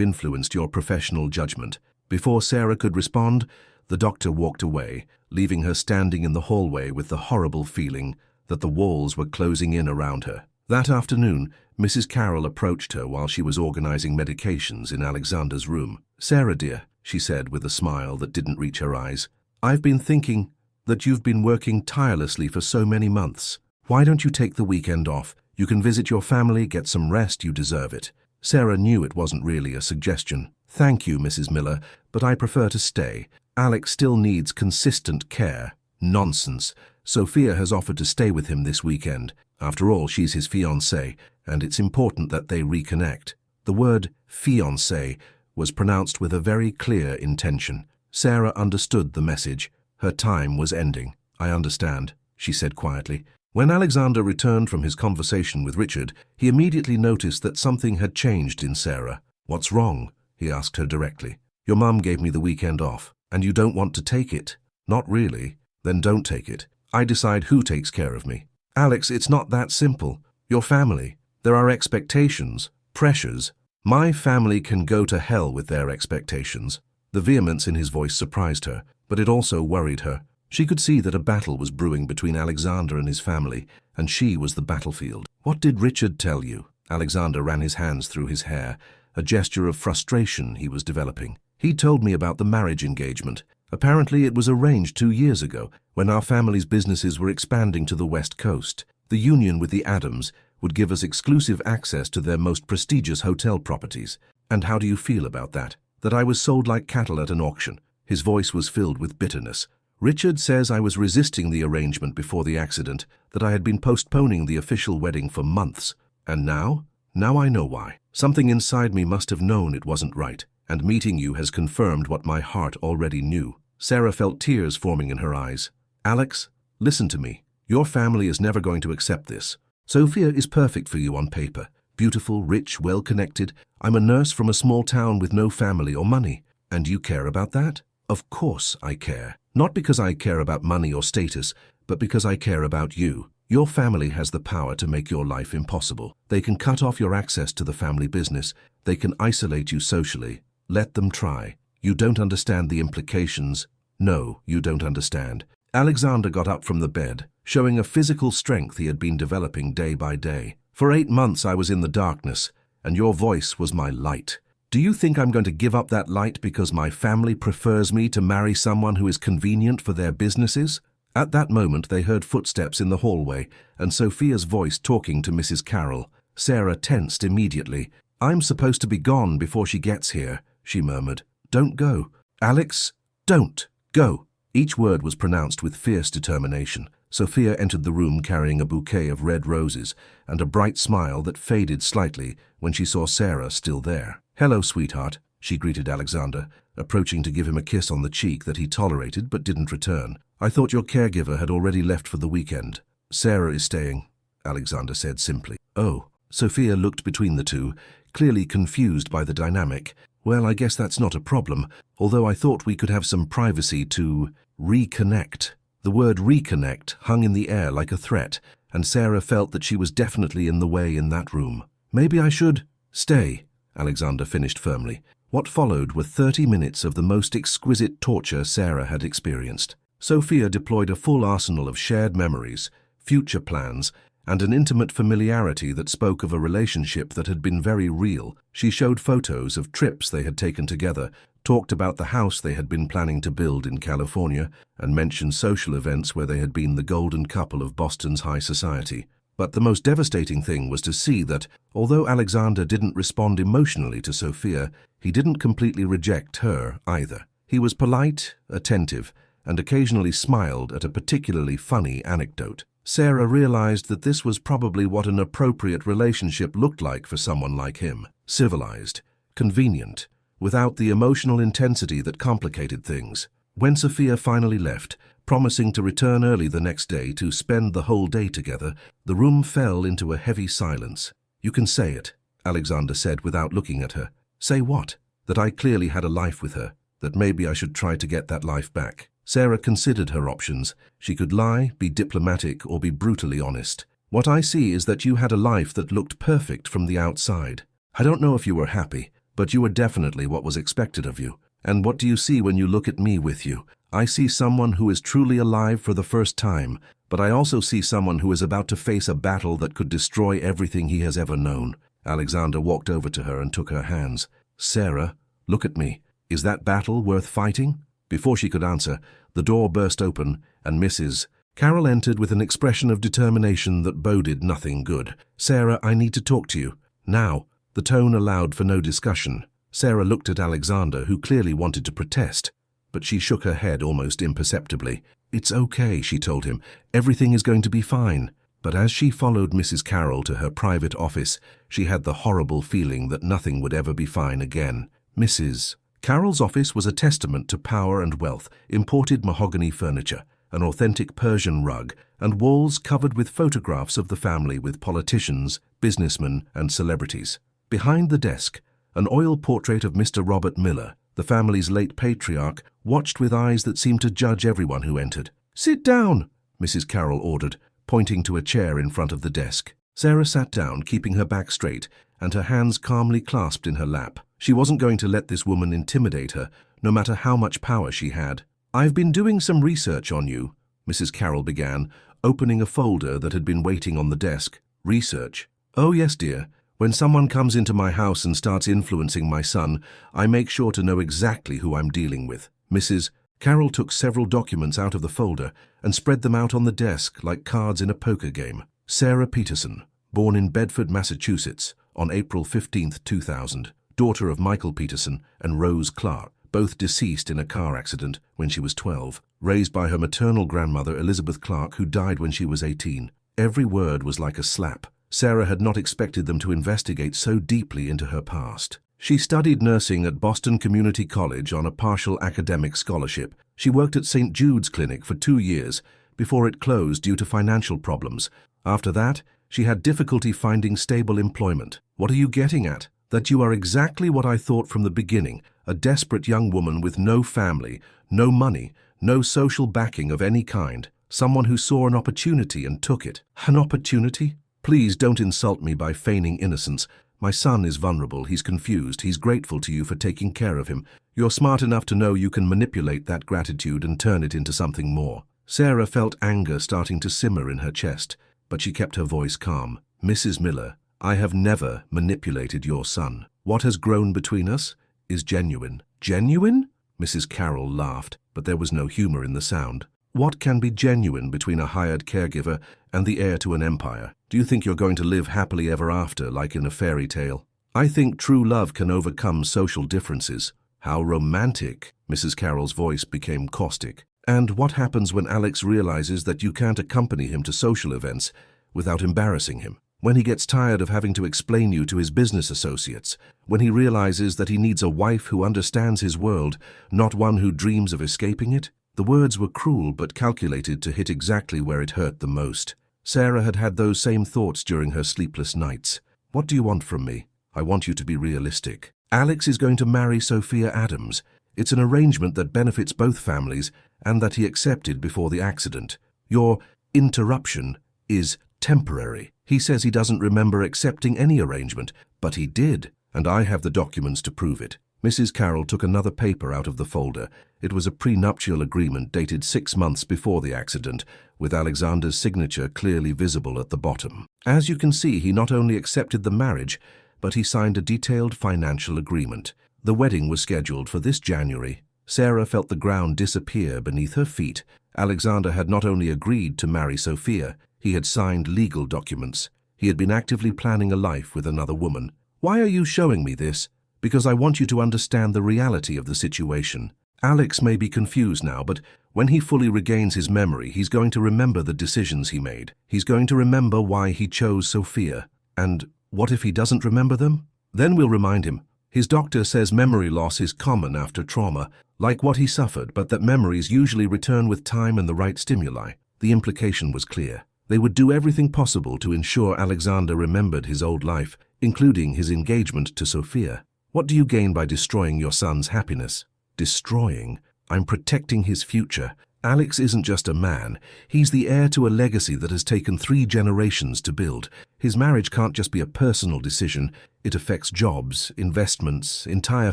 Speaker 1: influenced your professional judgment." Before Sarah could respond, the doctor walked away, leaving her standing in the hallway with the horrible feeling that the walls were closing in around her. That afternoon, Mrs. Carroll approached her while she was organizing medications in Alexander's room. "Sarah, dear," she said with a smile that didn't reach her eyes, "I've been thinking that you've been working tirelessly for so many months. Why don't you take the weekend off? You can visit your family, get some rest, you deserve it." Sarah knew it wasn't really a suggestion. "Thank you, Mrs. Miller, but I prefer to stay. Alex still needs consistent care." "Nonsense. Sophia has offered to stay with him this weekend. After all, she's his fiancée, and it's important that they reconnect." The word fiancée was pronounced with a very clear intention. Sarah understood the message. Her time was ending. "I understand," she said quietly. When Alexander returned from his conversation with Richard, he immediately noticed that something had changed in Sarah. "What's wrong?" he asked her directly. "Your mum gave me the weekend off, and you don't want to take it?" "Not really." "Then don't take it. I decide who takes care of me." "Alex, it's not that simple. Your family. There are expectations, pressures. My family can go to hell with their expectations." The vehemence in his voice surprised her, but it also worried her. She could see that a battle was brewing between Alexander and his family, and she was the battlefield. "What did Richard tell you?" Alexander ran his hands through his hair, a gesture of frustration he was developing. "He told me about the marriage engagement. Apparently it was arranged 2 years ago, when our family's businesses were expanding to the West Coast. The union with the Adams would give us exclusive access to their most prestigious hotel properties. And how do you feel about that? That I was sold like cattle at an auction?" His voice was filled with bitterness. Richard says I was resisting the arrangement before the accident, that I had been postponing the official wedding for months. And now? Now I know why. Something inside me must have known it wasn't right, and meeting you has confirmed what my heart already knew. Sarah felt tears forming in her eyes. Alex, listen to me. Your family is never going to accept this. Sophia is perfect for you on paper. Beautiful, rich, well-connected. I'm a nurse from a small town with no family or money. And you care about that? Of course I care. Not because I care about money or status, but because I care about you. Your family has the power to make your life impossible. They can cut off your access to the family business. They can isolate you socially. Let them try. You don't understand the implications. No, you don't understand. Alexander got up from the bed, showing a physical strength he had been developing day by day. For 8 months I was in the darkness, and your voice was my light. Do you think I'm going to give up that light because my family prefers me to marry someone who is convenient for their businesses? At that moment they heard footsteps in the hallway and Sophia's voice talking to Mrs. Carroll. Sarah tensed immediately. I'm supposed to be gone before she gets here, she murmured. Don't go. Alex, don't go. Each word was pronounced with fierce determination. Sophia entered the room carrying a bouquet of red roses and a bright smile that faded slightly when she saw Sarah still there. Hello, sweetheart, she greeted Alexander, approaching to give him a kiss on the cheek that he tolerated but didn't return. I thought your caregiver had already left for the weekend. Sarah is staying, Alexander said simply. Oh. Sophia looked between the two, clearly confused by the dynamic. Well, I guess that's not a problem, although I thought we could have some privacy to reconnect. The word reconnect hung in the air like a threat, and Sarah felt that she was definitely in the way in that room. Maybe I should stay, Alexander finished firmly. What followed were 30 minutes of the most exquisite torture Sarah had experienced. Sophia deployed a full arsenal of shared memories, future plans, and an intimate familiarity that spoke of a relationship that had been very real. She showed photos of trips they had taken together, talked about the house they had been planning to build in California, and mentioned social events where they had been the golden couple of Boston's high society. But the most devastating thing was to see that, although Alexander didn't respond emotionally to Sophia, he didn't completely reject her either. He was polite, attentive, and occasionally smiled at a particularly funny anecdote. Sarah realized that this was probably what an appropriate relationship looked like for someone like him. Civilized, convenient, without the emotional intensity that complicated things. When Sophia finally left, promising to return early the next day to spend the whole day together, the room fell into a heavy silence. You can say it, Alexander said without looking at her. Say what? That I clearly had a life with her, that maybe I should try to get that life back. Sarah considered her options. She could lie, be diplomatic, or be brutally honest. What I see is that you had a life that looked perfect from the outside. I don't know if you were happy, but you were definitely what was expected of you. And what do you see when you look at me with you? I see someone who is truly alive for the first time, but I also see someone who is about to face a battle that could destroy everything he has ever known. Alexander walked over to her and took her hands. Sarah, look at me. Is that battle worth fighting? Before she could answer, the door burst open, and Mrs. Carroll entered with an expression of determination that boded nothing good. Sarah, I need to talk to you. Now. The tone allowed for no discussion. Sarah looked at Alexander, who clearly wanted to protest, but she shook her head almost imperceptibly. It's okay, she told him. Everything is going to be fine. But as she followed Mrs. Carroll to her private office, she had the horrible feeling that nothing would ever be fine again. Mrs. Carroll's office was a testament to power and wealth, imported mahogany furniture, an authentic Persian rug, and walls covered with photographs of the family with politicians, businessmen, and celebrities. Behind the desk, an oil portrait of Mr. Robert Miller, the family's late patriarch, watched with eyes that seemed to judge everyone who entered. Sit down, Mrs. Carroll ordered, pointing to a chair in front of the desk. Sarah sat down, keeping her back straight, and her hands calmly clasped in her lap. She wasn't going to let this woman intimidate her, no matter how much power she had. I've been doing some research on you, Mrs. Carroll began, opening a folder that had been waiting on the desk. Research? Oh yes, dear. When someone comes into my house and starts influencing my son, I make sure to know exactly who I'm dealing with. Mrs. Carroll took several documents out of the folder and spread them out on the desk like cards in a poker game. Sarah Peterson, born in Bedford, Massachusetts, on April 15, 2000, daughter of Michael Peterson and Rose Clark. both deceased in a car accident when she was 12, raised by her maternal grandmother Elizabeth Clark, who died when she was 18. Every word was like a slap. Sarah had not expected them to investigate so deeply into her past. She studied nursing at Boston Community College on a partial academic scholarship. She worked at St. Jude's Clinic for 2 years before it closed due to financial problems. After that, she had difficulty finding stable employment. What are you getting at? That you are exactly what I thought from the beginning, a desperate young woman with no family, no money, no social backing of any kind. Someone who saw an opportunity and took it. An opportunity? Please don't insult me by feigning innocence. My son is vulnerable, he's confused, he's grateful to you for taking care of him. You're smart enough to know you can manipulate that gratitude and turn it into something more. Sarah felt anger starting to simmer in her chest, but she kept her voice calm. Mrs. Miller, I have never manipulated your son. What has grown between us is genuine. Genuine? Mrs. Carroll laughed, but there was no humor in the sound. What can be genuine between a hired caregiver and the heir to an empire? Do you think you're going to live happily ever after, like in a fairy tale? I think true love can overcome social differences. How romantic! Mrs. Carroll's voice became caustic. And what happens when Alex realizes that you can't accompany him to social events without embarrassing him? When he gets tired of having to explain you to his business associates? When he realizes that he needs a wife who understands his world, not one who dreams of escaping it? The words were cruel but calculated to hit exactly where it hurt the most. Sarah had had those same thoughts during her sleepless nights. What do you want from me? I want you to be realistic. Alex is going to marry Sophia Adams. It's an arrangement that benefits both families and that he accepted before the accident. Your interruption is temporary. He says he doesn't remember accepting any arrangement, but he did, and I have the documents to prove it. Mrs. Carroll took another paper out of the folder. It was a prenuptial agreement dated 6 months before the accident, with Alexander's signature clearly visible at the bottom. As you can see, he not only accepted the marriage, but he signed a detailed financial agreement. The wedding was scheduled for this January. Sarah felt the ground disappear beneath her feet. Alexander had not only agreed to marry Sophia, he had signed legal documents. He had been actively planning a life with another woman. Why are you showing me this? Because I want you to understand the reality of the situation. Alex may be confused now, but when he fully regains his memory, he's going to remember the decisions he made. He's going to remember why he chose Sophia. And what if he doesn't remember them? Then we'll remind him. His doctor says memory loss is common after trauma, like what he suffered, but that memories usually return with time and the right stimuli. The implication was clear. They would do everything possible to ensure Alexander remembered his old life, including his engagement to Sophia. What do you gain by destroying your son's happiness? Destroying? I'm protecting his future. Alex isn't just a man. He's the heir to a legacy that has taken 3 generations to build. His marriage can't just be a personal decision. It affects jobs, investments, entire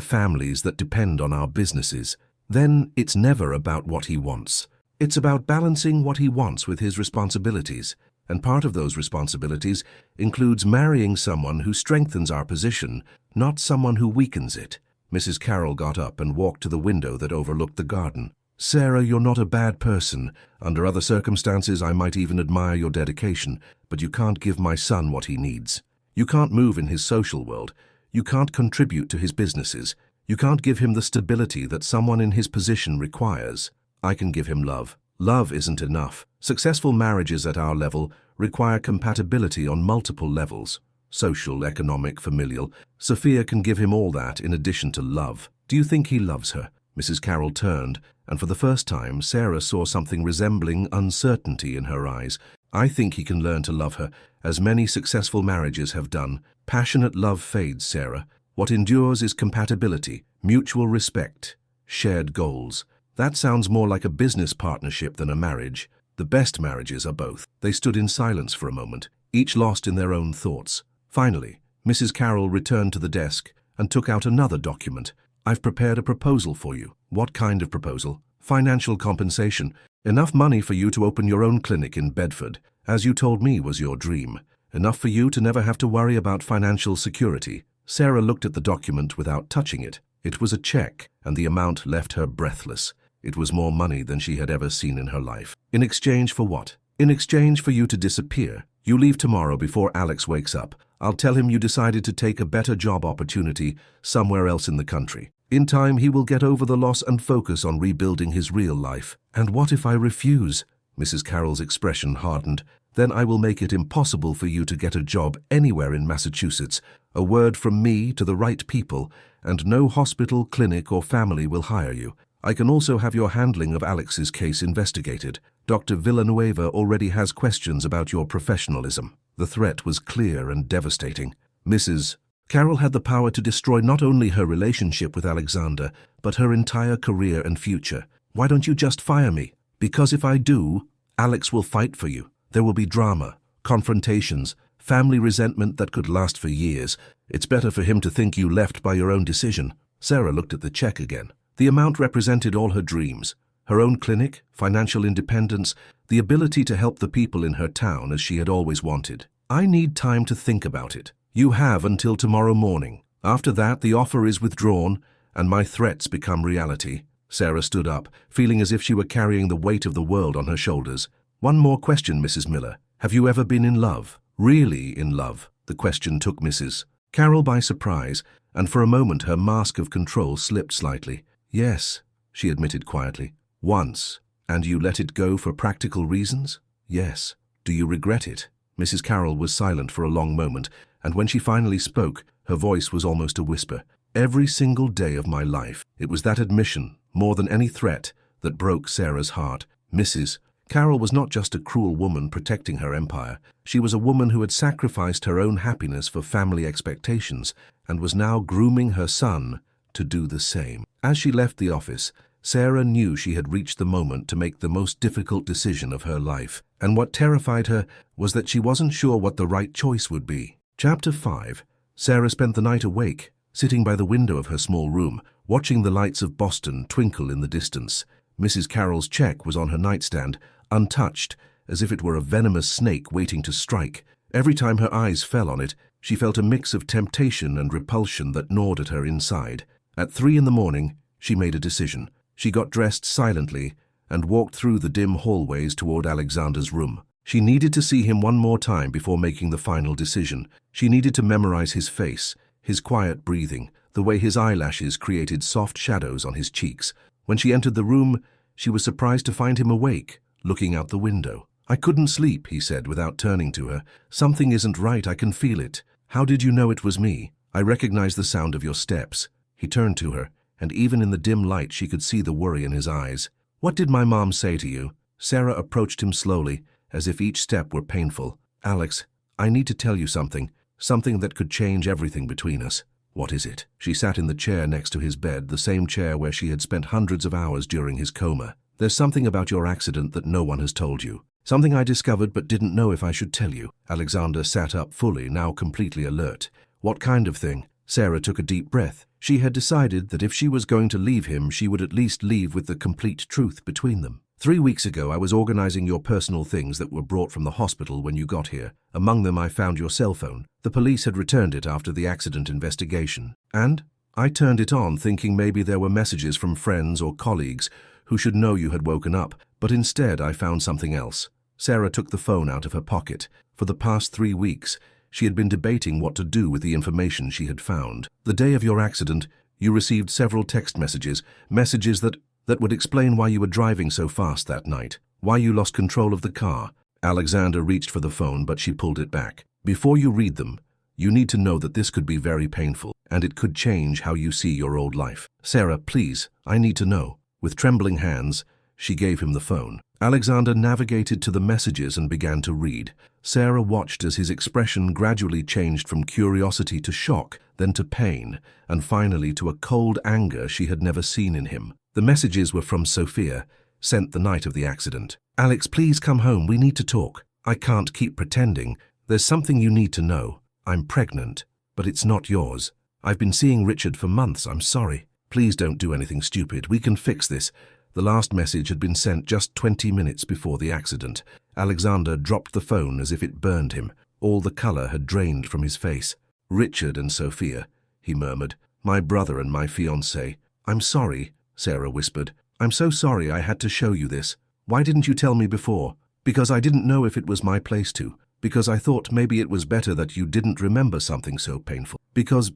Speaker 1: families that depend on our businesses. Then it's never about what he wants. It's about balancing what he wants with his responsibilities. And part of those responsibilities includes marrying someone who strengthens our position, not someone who weakens it. Mrs. Carroll got up and walked to the window that overlooked the garden. Sarah, you're not a bad person. Under other circumstances, I might even admire your dedication, but you can't give my son what he needs. You can't move in his social world. You can't contribute to his businesses. You can't give him the stability that someone in his position requires. I can give him love. Love isn't enough. Successful marriages at our level require compatibility on multiple levels. Social, economic, familial. Sophia can give him all that in addition to love. Do you think he loves her? Mrs. Carroll turned, and for the first time, Sarah saw something resembling uncertainty in her eyes. I think he can learn to love her, as many successful marriages have done. Passionate love fades, Sarah. What endures is compatibility, mutual respect, shared goals. That sounds more like a business partnership than a marriage. The best marriages are both. They stood in silence for a moment, each lost in their own thoughts. Finally, Mrs. Carroll returned to the desk and took out another document. I've prepared a proposal for you. What kind of proposal? Financial compensation. Enough money for you to open your own clinic in Bedford, as you told me was your dream. Enough for you to never have to worry about financial security. Sarah looked at the document without touching it. It was a check, and the amount left her breathless. It was more money than she had ever seen in her life. In exchange for what? In exchange for you to disappear. You leave tomorrow before Alex wakes up. I'll tell him you decided to take a better job opportunity somewhere else in the country. In time, he will get over the loss and focus on rebuilding his real life. And what if I refuse? Mrs. Carroll's expression hardened. Then I will make it impossible for you to get a job anywhere in Massachusetts. A word from me to the right people, and no hospital, clinic, or family will hire you. I can also have your handling of Alex's case investigated. Dr. Villanueva already has questions about your professionalism. The threat was clear and devastating. Mrs. Carroll had the power to destroy not only her relationship with Alexander, but her entire career and future. Why don't you just fire me? Because if I do, Alex will fight for you. There will be drama, confrontations, family resentment that could last for years. It's better for him to think you left by your own decision. Sarah looked at the check again. The amount represented all her dreams. Her own clinic, financial independence, the ability to help the people in her town as she had always wanted. I need time to think about it. You have until tomorrow morning. After that, the offer is withdrawn, and my threats become reality. Sarah stood up, feeling as if she were carrying the weight of the world on her shoulders. One more question, Mrs. Miller. Have you ever been in love? Really in love? The question took Mrs. Carroll by surprise, and for a moment her mask of control slipped slightly. Yes, she admitted quietly. Once. And you let it go for practical reasons? Yes. Do you regret it? Mrs. Carroll was silent for a long moment, and when she finally spoke, her voice was almost a whisper. Every single day of my life. It was that admission, more than any threat, that broke Sarah's heart. Mrs. Carroll was not just a cruel woman protecting her empire. She was a woman who had sacrificed her own happiness for family expectations and was now grooming her son to do the same. As she left the office, Sarah knew she had reached the moment to make the most difficult decision of her life, and what terrified her was that she wasn't sure what the right choice would be. Chapter 5. Sarah spent the night awake, sitting by the window of her small room, watching the lights of Boston twinkle in the distance. Mrs. Carroll's check was on her nightstand, untouched, as if it were a venomous snake waiting to strike. Every time her eyes fell on it, she felt a mix of temptation and repulsion that gnawed at her inside. At 3 in the morning, she made a decision. She got dressed silently and walked through the dim hallways toward Alexander's room. She needed to see him one more time before making the final decision. She needed to memorize his face, his quiet breathing, the way his eyelashes created soft shadows on his cheeks. When she entered the room, she was surprised to find him awake, looking out the window. I couldn't sleep, he said without turning to her. Something isn't right, I can feel it. How did you know it was me? I recognize the sound of your steps. He turned to her, and even in the dim light she could see the worry in his eyes. What did my mom say to you? Sarah approached him slowly, as if each step were painful. Alex, I need to tell you something that could change everything between us. What is it? She sat in the chair next to his bed, the same chair where she had spent hundreds of hours during his coma. There's something about your accident that no one has told you. Something I discovered but didn't know if I should tell you. Alexander sat up fully, now completely alert. What kind of thing? Sarah took a deep breath. She had decided that if she was going to leave him, she would at least leave with the complete truth between them. 3 weeks ago, I was organizing your personal things that were brought from the hospital when you got here. Among them, I found your cell phone. The police had returned it after the accident investigation. And I turned it on thinking maybe there were messages from friends or colleagues who should know you had woken up, but instead I found something else. Sarah took the phone out of her pocket. For the past 3 weeks, she had been debating what to do with the information she had found. The day of your accident, you received several text messages that would explain why you were driving so fast that night, why you lost control of the car. Alexander reached for the phone, but she pulled it back. Before you read them, you need to know that this could be very painful, and it could change how you see your old life. Sarah, please, I need to know. With trembling hands, she gave him the phone. Alexander navigated to the messages and began to read. Sarah watched as his expression gradually changed from curiosity to shock, then to pain, and finally to a cold anger she had never seen in him. The messages were from Sophia, sent the night of the accident. Alex, please come home, we need to talk. I can't keep pretending. There's something you need to know. I'm pregnant, but it's not yours. I've been seeing Richard for months, I'm sorry. Please don't do anything stupid, we can fix this. The last message had been sent just 20 minutes before the accident. Alexander dropped the phone as if it burned him. All the color had drained from his face. Richard and Sophia, he murmured. My brother and my fiancé. I'm sorry, Sarah whispered. I'm so sorry I had to show you this. Why didn't you tell me before? Because I didn't know if it was my place to. Because I thought maybe it was better that you didn't remember something so painful. Because?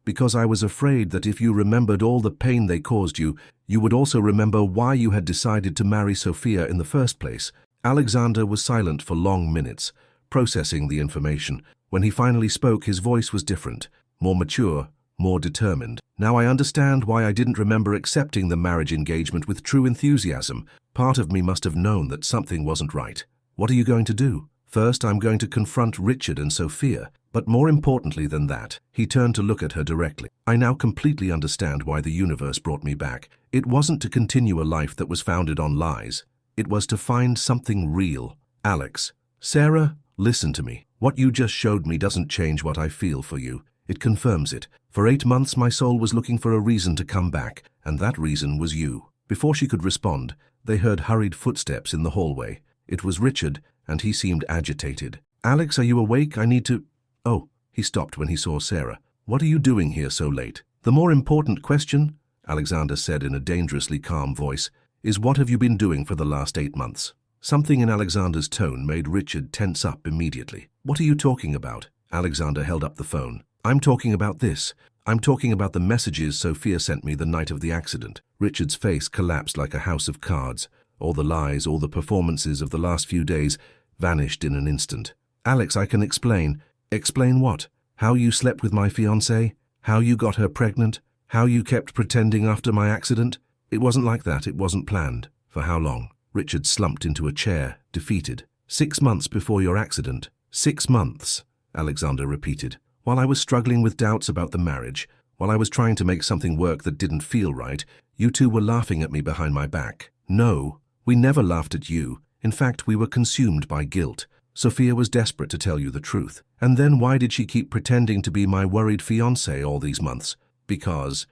Speaker 1: Because I was afraid that if you remembered all the pain they caused you, you would also remember why you had decided to marry Sophia in the first place. Alexander was silent for long minutes, processing the information. When he finally spoke, his voice was different, more mature, more determined. Now I understand why I didn't remember accepting the marriage engagement with true enthusiasm. Part of me must have known that something wasn't right. What are you going to do? First, I'm going to confront Richard and Sophia. But more importantly than that, he turned to look at her directly. I now completely understand why the universe brought me back. It wasn't to continue a life that was founded on lies. It was to find something real. Alex, Sarah, listen to me. What you just showed me doesn't change what I feel for you. It confirms it. For 8 months, my soul was looking for a reason to come back, and that reason was you. Before she could respond, they heard hurried footsteps in the hallway. It was Richard, and he seemed agitated. Alex, are you awake? I need to... Oh, he stopped when he saw Sarah. What are you doing here so late? The more important question, Alexander said in a dangerously calm voice, is what have you been doing for the last 8 months? Something in Alexander's tone made Richard tense up immediately. What are you talking about? Alexander held up the phone. I'm talking about this. I'm talking about the messages Sophia sent me the night of the accident. Richard's face collapsed like a house of cards. All the lies, all the performances of the last few days vanished in an instant. Alex, I can explain. Explain what? How you slept with my fiancée? How you got her pregnant? How you kept pretending after my accident? It wasn't like that. It wasn't planned. For how long? Richard slumped into a chair, defeated. 6 months before your accident. 6 months, Alexander repeated. While I was struggling with doubts about the marriage, while I was trying to make something work that didn't feel right, you two were laughing at me behind my back. No, we never laughed at you. In fact, we were consumed by guilt. Sophia was desperate to tell you the truth. And then why did she keep pretending to be my worried fiancé all these months? Because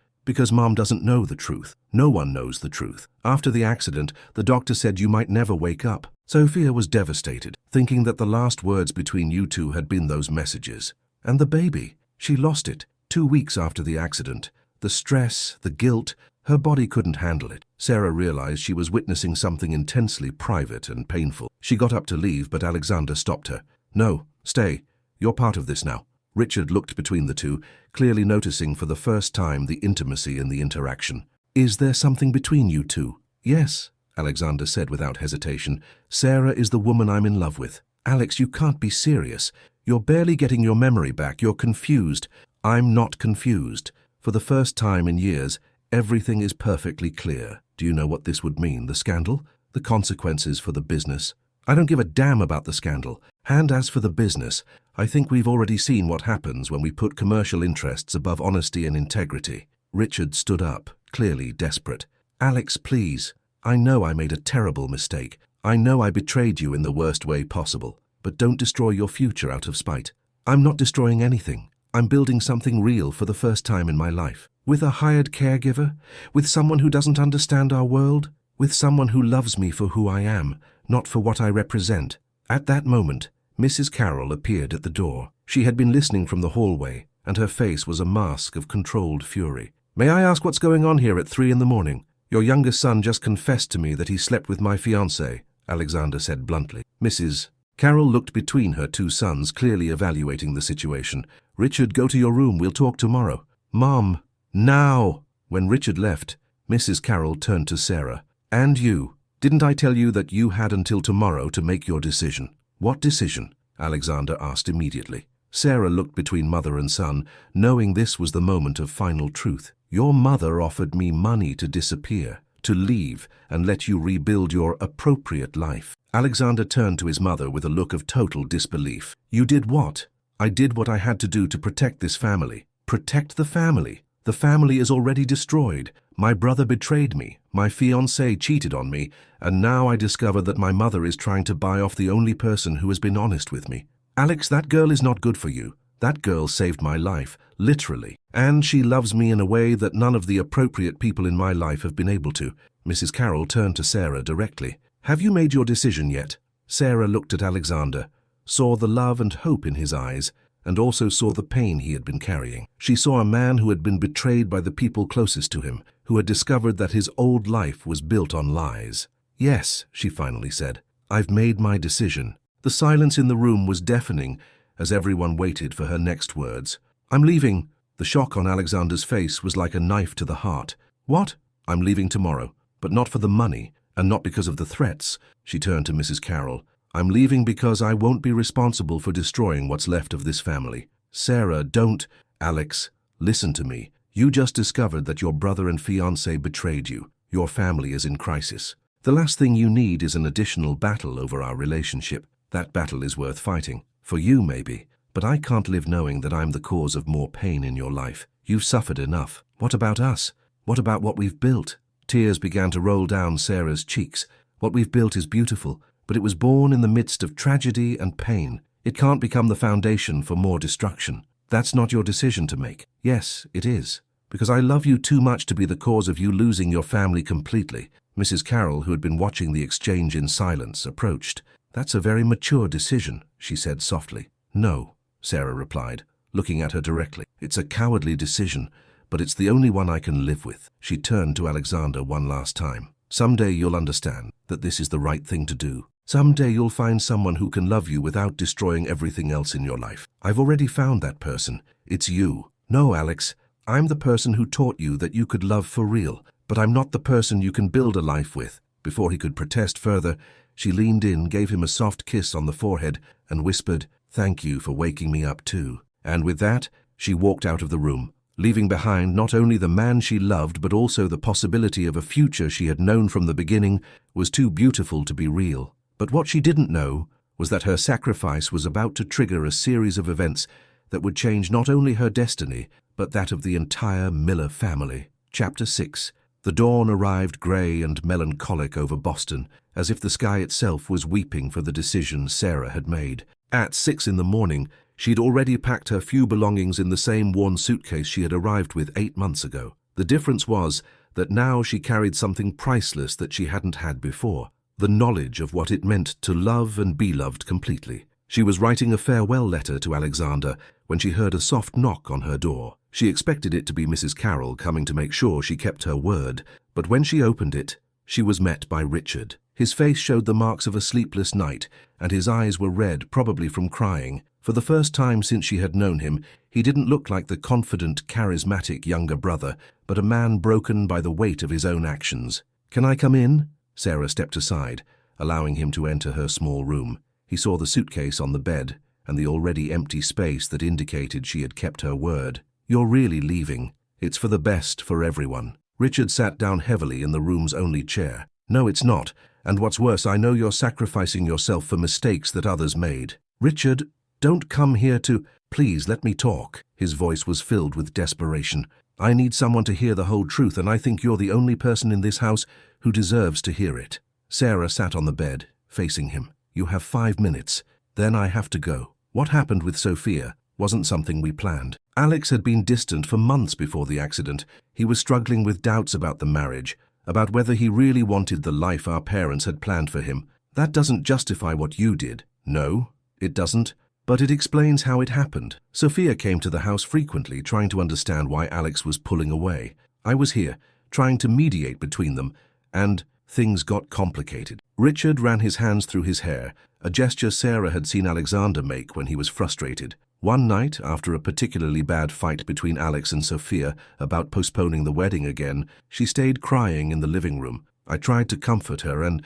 Speaker 1: Mom doesn't know the truth. No one knows the truth. After the accident, the doctor said you might never wake up. Sophia was devastated, thinking that the last words between you two had been those messages. And the baby, she lost it 2 weeks after the accident. The stress, the guilt, her body couldn't handle it. Sarah realized she was witnessing something intensely private and painful. She got up to leave, but Alexander stopped her. No, stay. You're part of this now. Richard looked between the two, clearly noticing for the first time the intimacy in the interaction. Is there something between you two? Yes, Alexander said without hesitation. Sarah is the woman I'm in love with. Alex, you can't be serious. You're barely getting your memory back. You're confused. I'm not confused. For the first time in years, everything is perfectly clear. Do you know what this would mean? The scandal? The consequences for the business? I don't give a damn about the scandal. And as for the business, I think we've already seen what happens when we put commercial interests above honesty and integrity. Richard stood up, clearly desperate. Alex, please. I know I made a terrible mistake. I know I betrayed you in the worst way possible. But don't destroy your future out of spite. I'm not destroying anything. I'm building something real for the first time in my life. With a hired caregiver? With someone who doesn't understand our world? With someone who loves me for who I am, not for what I represent. At that moment, Mrs. Carroll appeared at the door. She had been listening from the hallway, and her face was a mask of controlled fury. May I ask what's going on here at 3 in the morning? Your youngest son just confessed to me that he slept with my fiancée, Alexander said bluntly. Mrs. Carroll looked between her 2 sons, clearly evaluating the situation. Richard, go to your room. We'll talk tomorrow. Mom, now! When Richard left, Mrs. Carroll turned to Sarah. And you. Didn't I tell you that you had until tomorrow to make your decision? What decision? Alexander asked immediately. Sarah looked between mother and son, knowing this was the moment of final truth. Your mother offered me money to disappear, to leave, and let you rebuild your appropriate life. Alexander turned to his mother with a look of total disbelief. You did what? I did what I had to do to protect this family. Protect the family? The family is already destroyed. My brother betrayed me. My fiancée cheated on me. And now I discover that my mother is trying to buy off the only person who has been honest with me. Alex, that girl is not good for you. That girl saved my life, literally. And she loves me in a way that none of the appropriate people in my life have been able to. Mrs. Carroll turned to Sarah directly. Have you made your decision yet? Sarah looked at Alexander, saw the love and hope in his eyes, and also saw the pain he had been carrying. She saw a man who had been betrayed by the people closest to him, who had discovered that his old life was built on lies. Yes, she finally said, I've made my decision. The silence in the room was deafening as everyone waited for her next words. I'm leaving. The shock on Alexander's face was like a knife to the heart. What? I'm leaving tomorrow, but not for the money, and not because of the threats. She turned to Mrs. Carroll. I'm leaving because I won't be responsible for destroying what's left of this family. Sarah, don't. Alex, listen to me. You just discovered that your brother and fiancé betrayed you. Your family is in crisis. The last thing you need is an additional battle over our relationship. That battle is worth fighting. For you, maybe. But I can't live knowing that I'm the cause of more pain in your life. You've suffered enough. What about us? What about what we've built? Tears began to roll down Sarah's cheeks. What we've built is beautiful, but it was born in the midst of tragedy and pain. It can't become the foundation for more destruction. That's not your decision to make. Yes, it is. Because I love you too much to be the cause of you losing your family completely. Mrs. Carroll, who had been watching the exchange in silence, approached. That's a very mature decision, she said softly. No, Sarah replied, looking at her directly. It's a cowardly decision, but it's the only one I can live with. She turned to Alexander one last time. Someday you'll understand that this is the right thing to do. Someday you'll find someone who can love you without destroying everything else in your life. I've already found that person. It's you. No, Alex, I'm the person who taught you that you could love for real, but I'm not the person you can build a life with. Before he could protest further, she leaned in, gave him a soft kiss on the forehead, and whispered, "Thank you for waking me up too." And with that, she walked out of the room, leaving behind not only the man she loved but also the possibility of a future she had known from the beginning was too beautiful to be real. But what she didn't know was that her sacrifice was about to trigger a series of events that would change not only her destiny, but that of the entire Miller family. Chapter 6. The dawn arrived grey and melancholic over Boston, as if the sky itself was weeping for the decision Sarah had made. At 6 in the morning, she'd already packed her few belongings in the same worn suitcase she had arrived with 8 months ago. The difference was that now she carried something priceless that she hadn't had before, the knowledge of what it meant to love and be loved completely. She was writing a farewell letter to Alexander when she heard a soft knock on her door. She expected it to be Mrs. Carroll coming to make sure she kept her word, but when she opened it, she was met by Richard. His face showed the marks of a sleepless night, and his eyes were red, probably from crying. For the first time since she had known him, he didn't look like the confident, charismatic younger brother, but a man broken by the weight of his own actions. "Can I come in?" Sarah stepped aside, allowing him to enter her small room. He saw the suitcase on the bed and the already empty space that indicated she had kept her word. "You're really leaving. It's for the best for everyone." Richard sat down heavily in the room's only chair. "No, it's not. And what's worse, I know you're sacrificing yourself for mistakes that others made." "Richard, don't come here to—" "Please, let me talk." His voice was filled with desperation. "I need someone to hear the whole truth, and I think you're the only person in this house who deserves to hear it." Sarah sat on the bed, facing him. "You have 5 minutes. Then I have to go. What happened with Sophia wasn't something we planned. Alex had been distant for months before the accident. He was struggling with doubts about the marriage, about whether he really wanted the life our parents had planned for him. That doesn't justify what you did." "No, it doesn't. But it explains how it happened. Sophia came to the house frequently, trying to understand why Alex was pulling away. I was here, trying to mediate between them, and things got complicated." Richard ran his hands through his hair, a gesture Sarah had seen Alexander make when he was frustrated. One night, after a particularly bad fight between Alex and Sophia about postponing the wedding again, she stayed crying in the living room. I tried to comfort her, and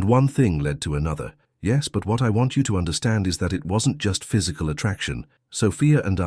Speaker 1: one thing led to another. "Yes, but what I want you to understand is that it wasn't just physical attraction. Sophia and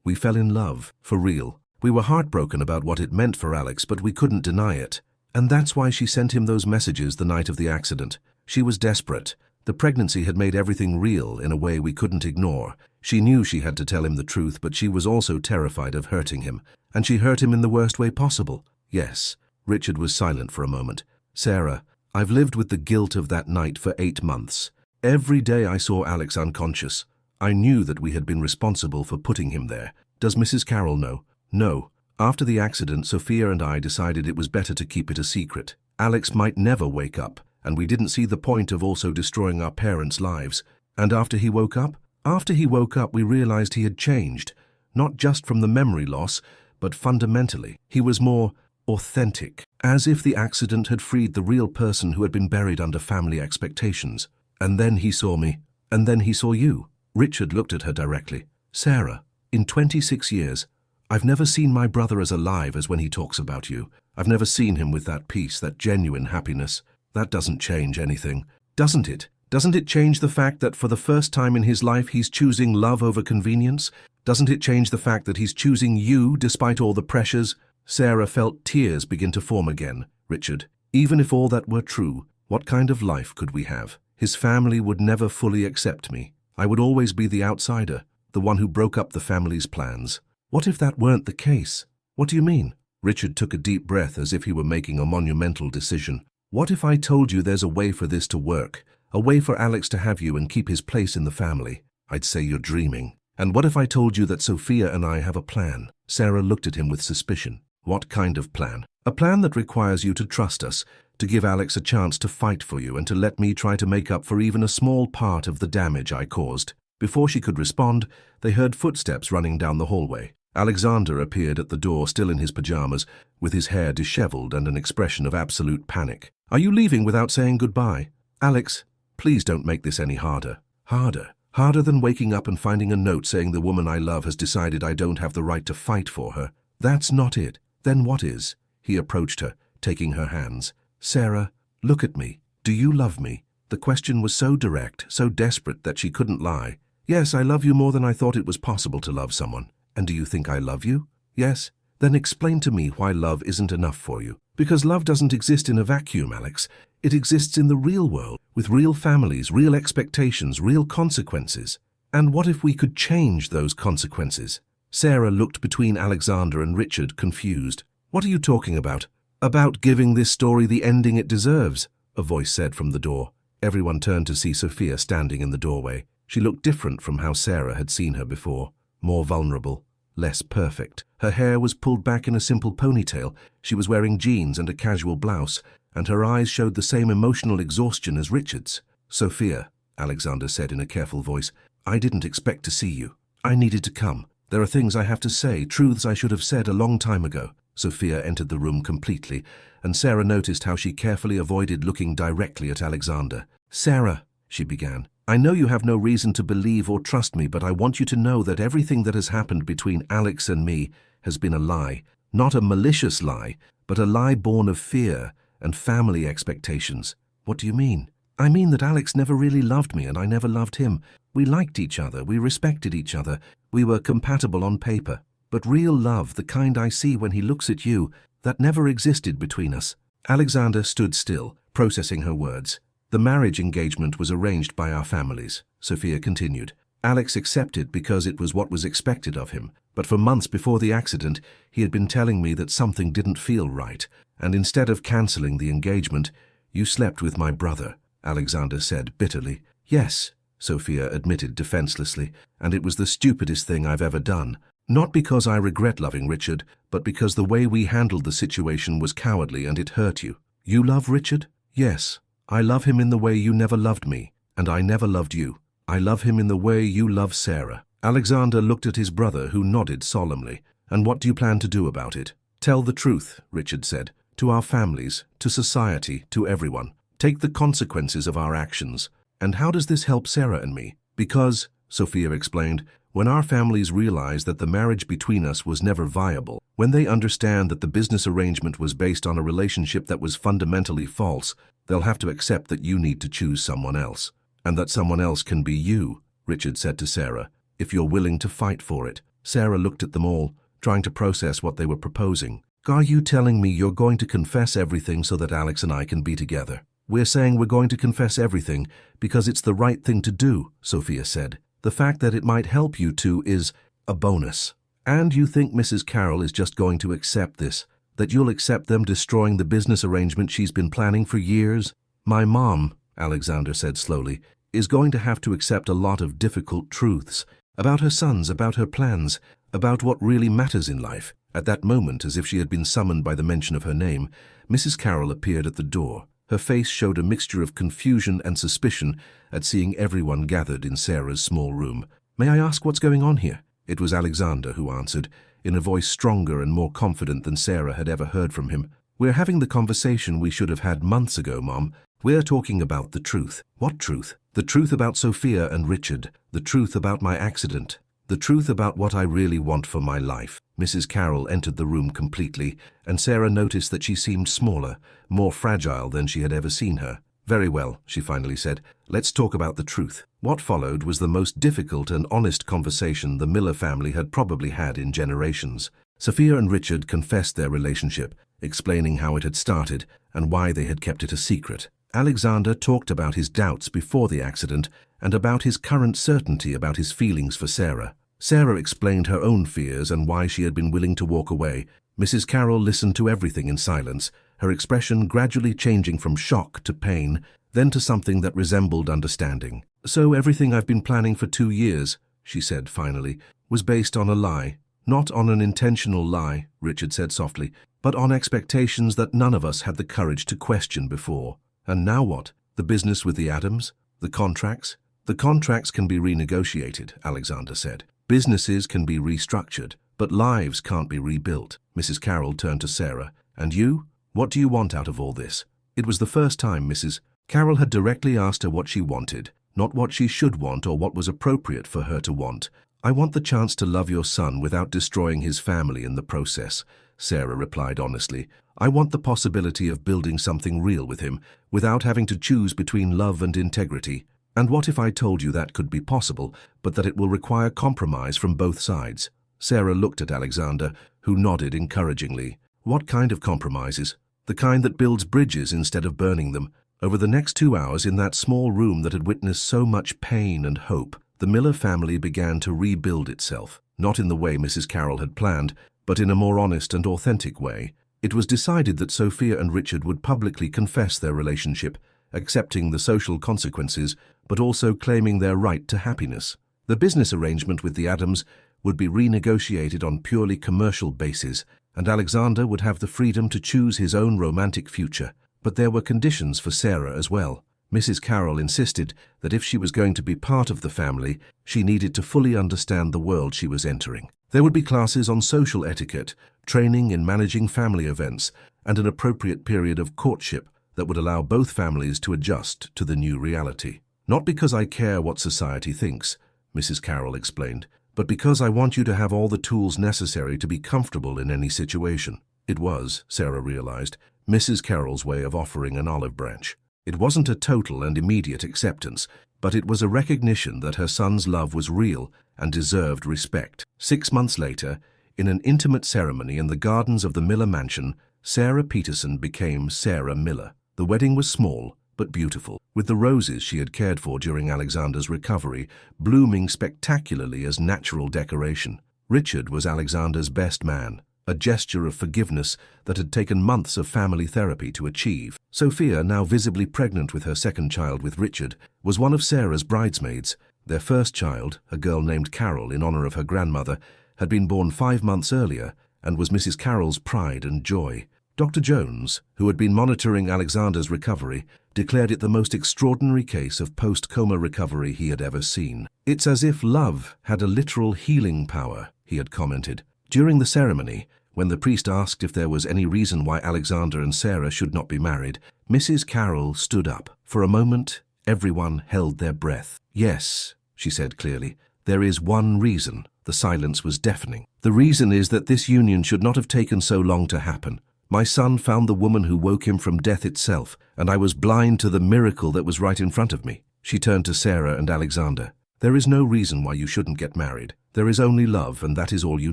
Speaker 1: we fell in love, for real. We were heartbroken about what it meant for Alex, but we couldn't deny it. And that's why she sent him those messages the night of the accident. She was desperate. The pregnancy had made everything real in a way we couldn't ignore. She knew she had to tell him the truth, but she was also terrified of hurting him. And she hurt him in the worst way possible." "Yes." Richard was silent for a moment. "Sarah, I've lived with the guilt of that night for 8 months. Every day I saw Alex unconscious. I knew that we had been responsible for putting him there. Does Mrs. Carroll know?" "No. After the accident, Sophia and I decided it was better to keep it a secret. Alex might never wake up, and we didn't see the point of also destroying our parents' lives. And after he woke up? After he woke up, we realized he had changed, not just from the memory loss, but fundamentally. He was more authentic, as if the accident had freed the real person who had been buried under family expectations. And then he saw me, and then he saw you." Richard looked at her directly. "Sarah, in 26 years, I've never seen my brother as alive as when he talks about you. I've never seen him with that peace, that genuine happiness. That doesn't change anything, doesn't it? Doesn't it change the fact that for the first time in his life he's choosing love over convenience? Doesn't it change the fact that he's choosing you despite all the pressures? Sarah felt tears begin to form again. Richard, even if all that were true, what kind of life could we have? His family would never fully accept me. I would always be the outsider, the one who broke up the family's plans. What if that weren't the case? What do you mean? Richard took a deep breath as if he were making a monumental decision. What if I told you there's a way for this to work? A way for Alex to have you and keep his place in the family? I'd say you're dreaming. And what if I told you that Sophia and I have a plan? Sarah looked at him with suspicion. What kind of plan? A plan that requires you to trust us, to give Alex a chance to fight for you and to let me try to make up for even a small part of the damage I caused. Before she could respond, they heard footsteps running down the hallway. Alexander appeared at the door, still in his pajamas, with his hair disheveled and an expression of absolute panic. Are you leaving without saying goodbye? Alex, please don't make this any harder. Harder? Harder than waking up and finding a note saying the woman I love has decided I don't have the right to fight for her. That's not it. Then what is? He approached her, taking her hands. Sarah, look at me. Do you love me? The question was so direct, so desperate that she couldn't lie. Yes, I love you more than I thought it was possible to love someone. And do you think I love you? Yes. Then explain to me why love isn't enough for you. Because love doesn't exist in a vacuum, Alex. It exists in the real world, with real families, real expectations, real consequences. And what if we could change those consequences? Sarah looked between Alexander and Richard, confused. What are you talking about? About giving this story the ending it deserves, a voice said from the door. Everyone turned to see Sophia standing in the doorway. She looked different from how Sarah had seen her before. More vulnerable, less perfect. Her hair was pulled back in a simple ponytail. She was wearing jeans and a casual blouse, and her eyes showed the same emotional exhaustion as Richard's. Sophia, Alexander said in a careful voice, I didn't expect to see you. I needed to come. There are things I have to say, truths I should have said a long time ago. Sophia entered the room completely, and Sarah noticed how she carefully avoided looking directly at Alexander. Sarah, she began, I know you have no reason to believe or trust me, but I want you to know that everything that has happened between Alex and me has been a lie. Not a malicious lie, but a lie born of fear and family expectations. What do you mean? I mean that Alex never really loved me and I never loved him. We liked each other, we respected each other, we were compatible on paper. But real love, the kind I see when he looks at you, that never existed between us. Alexander stood still, processing her words. The marriage engagement was arranged by our families, Sophia continued. Alex accepted because it was what was expected of him. But for months before the accident, he had been telling me that something didn't feel right. And instead of cancelling the engagement, you slept with my brother, Alexander said bitterly. Yes, Sophia admitted defenselessly, and it was the stupidest thing I've ever done. Not because I regret loving Richard, but because the way we handled the situation was cowardly and it hurt you. You love Richard? Yes. I love him in the way you never loved me, and I never loved you. I love him in the way you love Sarah. Alexander looked at his brother, who nodded solemnly. And what do you plan to do about it? Tell the truth, Richard said. To our families, to society, to everyone. Take the consequences of our actions. And how does this help Sarah and me? Because, Sophia explained, when our families realize that the marriage between us was never viable, when they understand that the business arrangement was based on a relationship that was fundamentally false, they'll have to accept that you need to choose someone else. And that someone else can be you, Richard said to Sarah, if you're willing to fight for it. Sarah looked at them all, trying to process what they were proposing. Are you telling me you're going to confess everything so that Alex and I can be together? We're saying we're going to confess everything because it's the right thing to do, Sophia said. The fact that it might help you two is a bonus. And you think Mrs. Carroll is just going to accept this? That you'll accept them destroying the business arrangement she's been planning for years? My mom, Alexander said slowly, is going to have to accept a lot of difficult truths about her sons, about her plans, about what really matters in life. At that moment, as if she had been summoned by the mention of her name, Mrs. Carroll appeared at the door. Her face showed a mixture of confusion and suspicion at seeing everyone gathered in Sarah's small room. May I ask what's going on here? It was Alexander who answered, in a voice stronger and more confident than Sarah had ever heard from him. We're having the conversation we should have had months ago, Mom. We're talking about the truth. What truth? The truth about Sophia and Richard. The truth about my accident. The truth about what I really want for my life. Mrs. Carroll entered the room completely, and Sarah noticed that she seemed smaller, more fragile than she had ever seen her. Very well, she finally said. Let's talk about the truth. What followed was the most difficult and honest conversation the Miller family had probably had in generations. Sophia and Richard confessed their relationship, explaining how it had started and why they had kept it a secret. Alexander talked about his doubts before the accident and about his current certainty about his feelings for Sarah. Sarah explained her own fears and why she had been willing to walk away. Mrs. Carroll listened to everything in silence, her expression gradually changing from shock to pain, then to something that resembled understanding. So everything I've been planning for 2 years, she said finally, was based on a lie. Not on an intentional lie, Richard said softly, but on expectations that none of us had the courage to question before. And now what? The business with the Adams? The contracts? The contracts can be renegotiated, Alexander said. Businesses can be restructured, but lives can't be rebuilt. Mrs. Carroll turned to Sarah. And you? What do you want out of all this? It was the first time Mrs. Carroll had directly asked her what she wanted, not what she should want or what was appropriate for her to want. I want the chance to love your son without destroying his family in the process, Sarah replied honestly. I want the possibility of building something real with him without having to choose between love and integrity. And what if I told you that could be possible, but that it will require compromise from both sides? Sarah looked at Alexander, who nodded encouragingly. What kind of compromises? The kind that builds bridges instead of burning them. Over the next 2 hours in that small room that had witnessed so much pain and hope, the Miller family began to rebuild itself, not in the way Mrs. Carroll had planned, but in a more honest and authentic way. It was decided that Sophia and Richard would publicly confess their relationship, accepting the social consequences, but also claiming their right to happiness. The business arrangement with the Adams would be renegotiated on purely commercial basis, and Alexander would have the freedom to choose his own romantic future. But there were conditions for Sarah as well. Mrs. Carroll insisted that if she was going to be part of the family, she needed to fully understand the world she was entering. There would be classes on social etiquette, training in managing family events, and an appropriate period of courtship that would allow both families to adjust to the new reality. Not because I care what society thinks, Mrs. Carroll explained, but because I want you to have all the tools necessary to be comfortable in any situation. It was, Sarah realized, Mrs. Carroll's way of offering an olive branch. It wasn't a total and immediate acceptance, but it was a recognition that her son's love was real and deserved respect. 6 months later, in an intimate ceremony in the gardens of the Miller mansion, Sarah Peterson became Sarah Miller. The wedding was small, but beautiful, with the roses she had cared for during Alexander's recovery blooming spectacularly as natural decoration. Richard was Alexander's best man, a gesture of forgiveness that had taken months of family therapy to achieve. Sophia, now visibly pregnant with her second child with Richard, was one of Sarah's bridesmaids. Their first child, a girl named Carol in honor of her grandmother, had been born 5 months earlier and was Mrs. Carroll's pride and joy. Dr. Jones, who had been monitoring Alexander's recovery, declared it the most extraordinary case of post-coma recovery he had ever seen. It's as if love had a literal healing power, he had commented. During the ceremony, when the priest asked if there was any reason why Alexander and Sarah should not be married, Mrs. Carroll stood up. For a moment, everyone held their breath. Yes, she said clearly, there is one reason. The silence was deafening. The reason is that this union should not have taken so long to happen. My son found the woman who woke him from death itself, and I was blind to the miracle that was right in front of me. She turned to Sarah and Alexander. There is no reason why you shouldn't get married. There is only love, and that is all you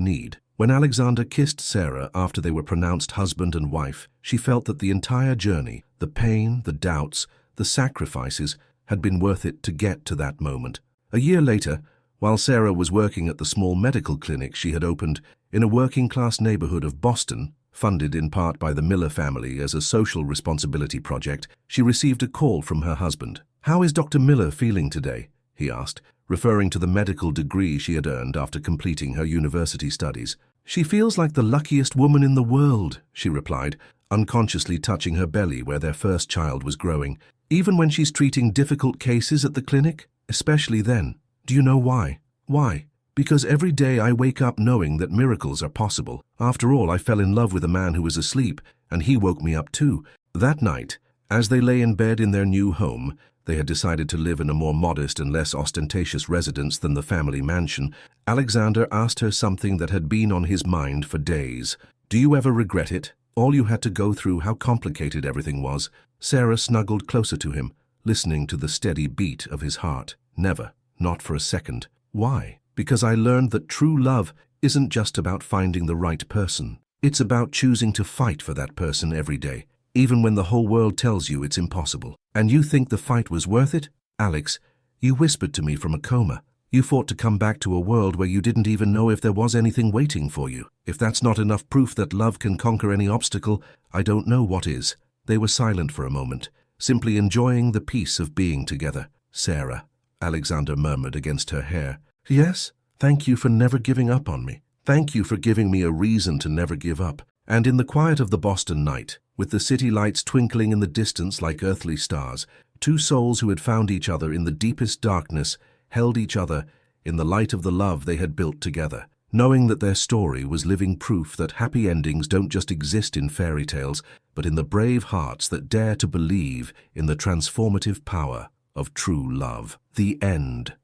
Speaker 1: need. When Alexander kissed Sarah after they were pronounced husband and wife, she felt that the entire journey, the pain, the doubts, the sacrifices, had been worth it to get to that moment. A year later, while Sarah was working at the small medical clinic she had opened in a working-class neighborhood of Boston, funded in part by the Miller family as a social responsibility project, she received a call from her husband. "How is Dr. Miller feeling today?" he asked, referring to the medical degree she had earned after completing her university studies. "She feels like the luckiest woman in the world," she replied, unconsciously touching her belly where their first child was growing. "Even when she's treating difficult cases at the clinic, especially then. Do you know why? Why? Because every day I wake up knowing that miracles are possible. After all, I fell in love with a man who was asleep, and he woke me up too." That night, as they lay in bed in their new home, They had decided to live in a more modest and less ostentatious residence than the family mansion. Alexander asked her something that had been on his mind for days. "Do you ever regret it? All you had to go through, how complicated everything was." Sarah snuggled closer to him, listening to the steady beat of his heart. "Never. Not for a second." "Why?" "Because I learned that true love isn't just about finding the right person. It's about choosing to fight for that person every day, even when the whole world tells you it's impossible." "And you think the fight was worth it?" "Alex, you whispered to me from a coma. You fought to come back to a world where you didn't even know if there was anything waiting for you. If that's not enough proof that love can conquer any obstacle, I don't know what is." They were silent for a moment, simply enjoying the peace of being together. "Sarah," Alexander murmured against her hair. "Yes? Thank you for never giving up on me. Thank you for giving me a reason to never give up." And in the quiet of the Boston night, with the city lights twinkling in the distance like earthly stars, two souls who had found each other in the deepest darkness held each other in the light of the love they had built together, knowing that their story was living proof that happy endings don't just exist in fairy tales, but in the brave hearts that dare to believe in the transformative power of true love. The end.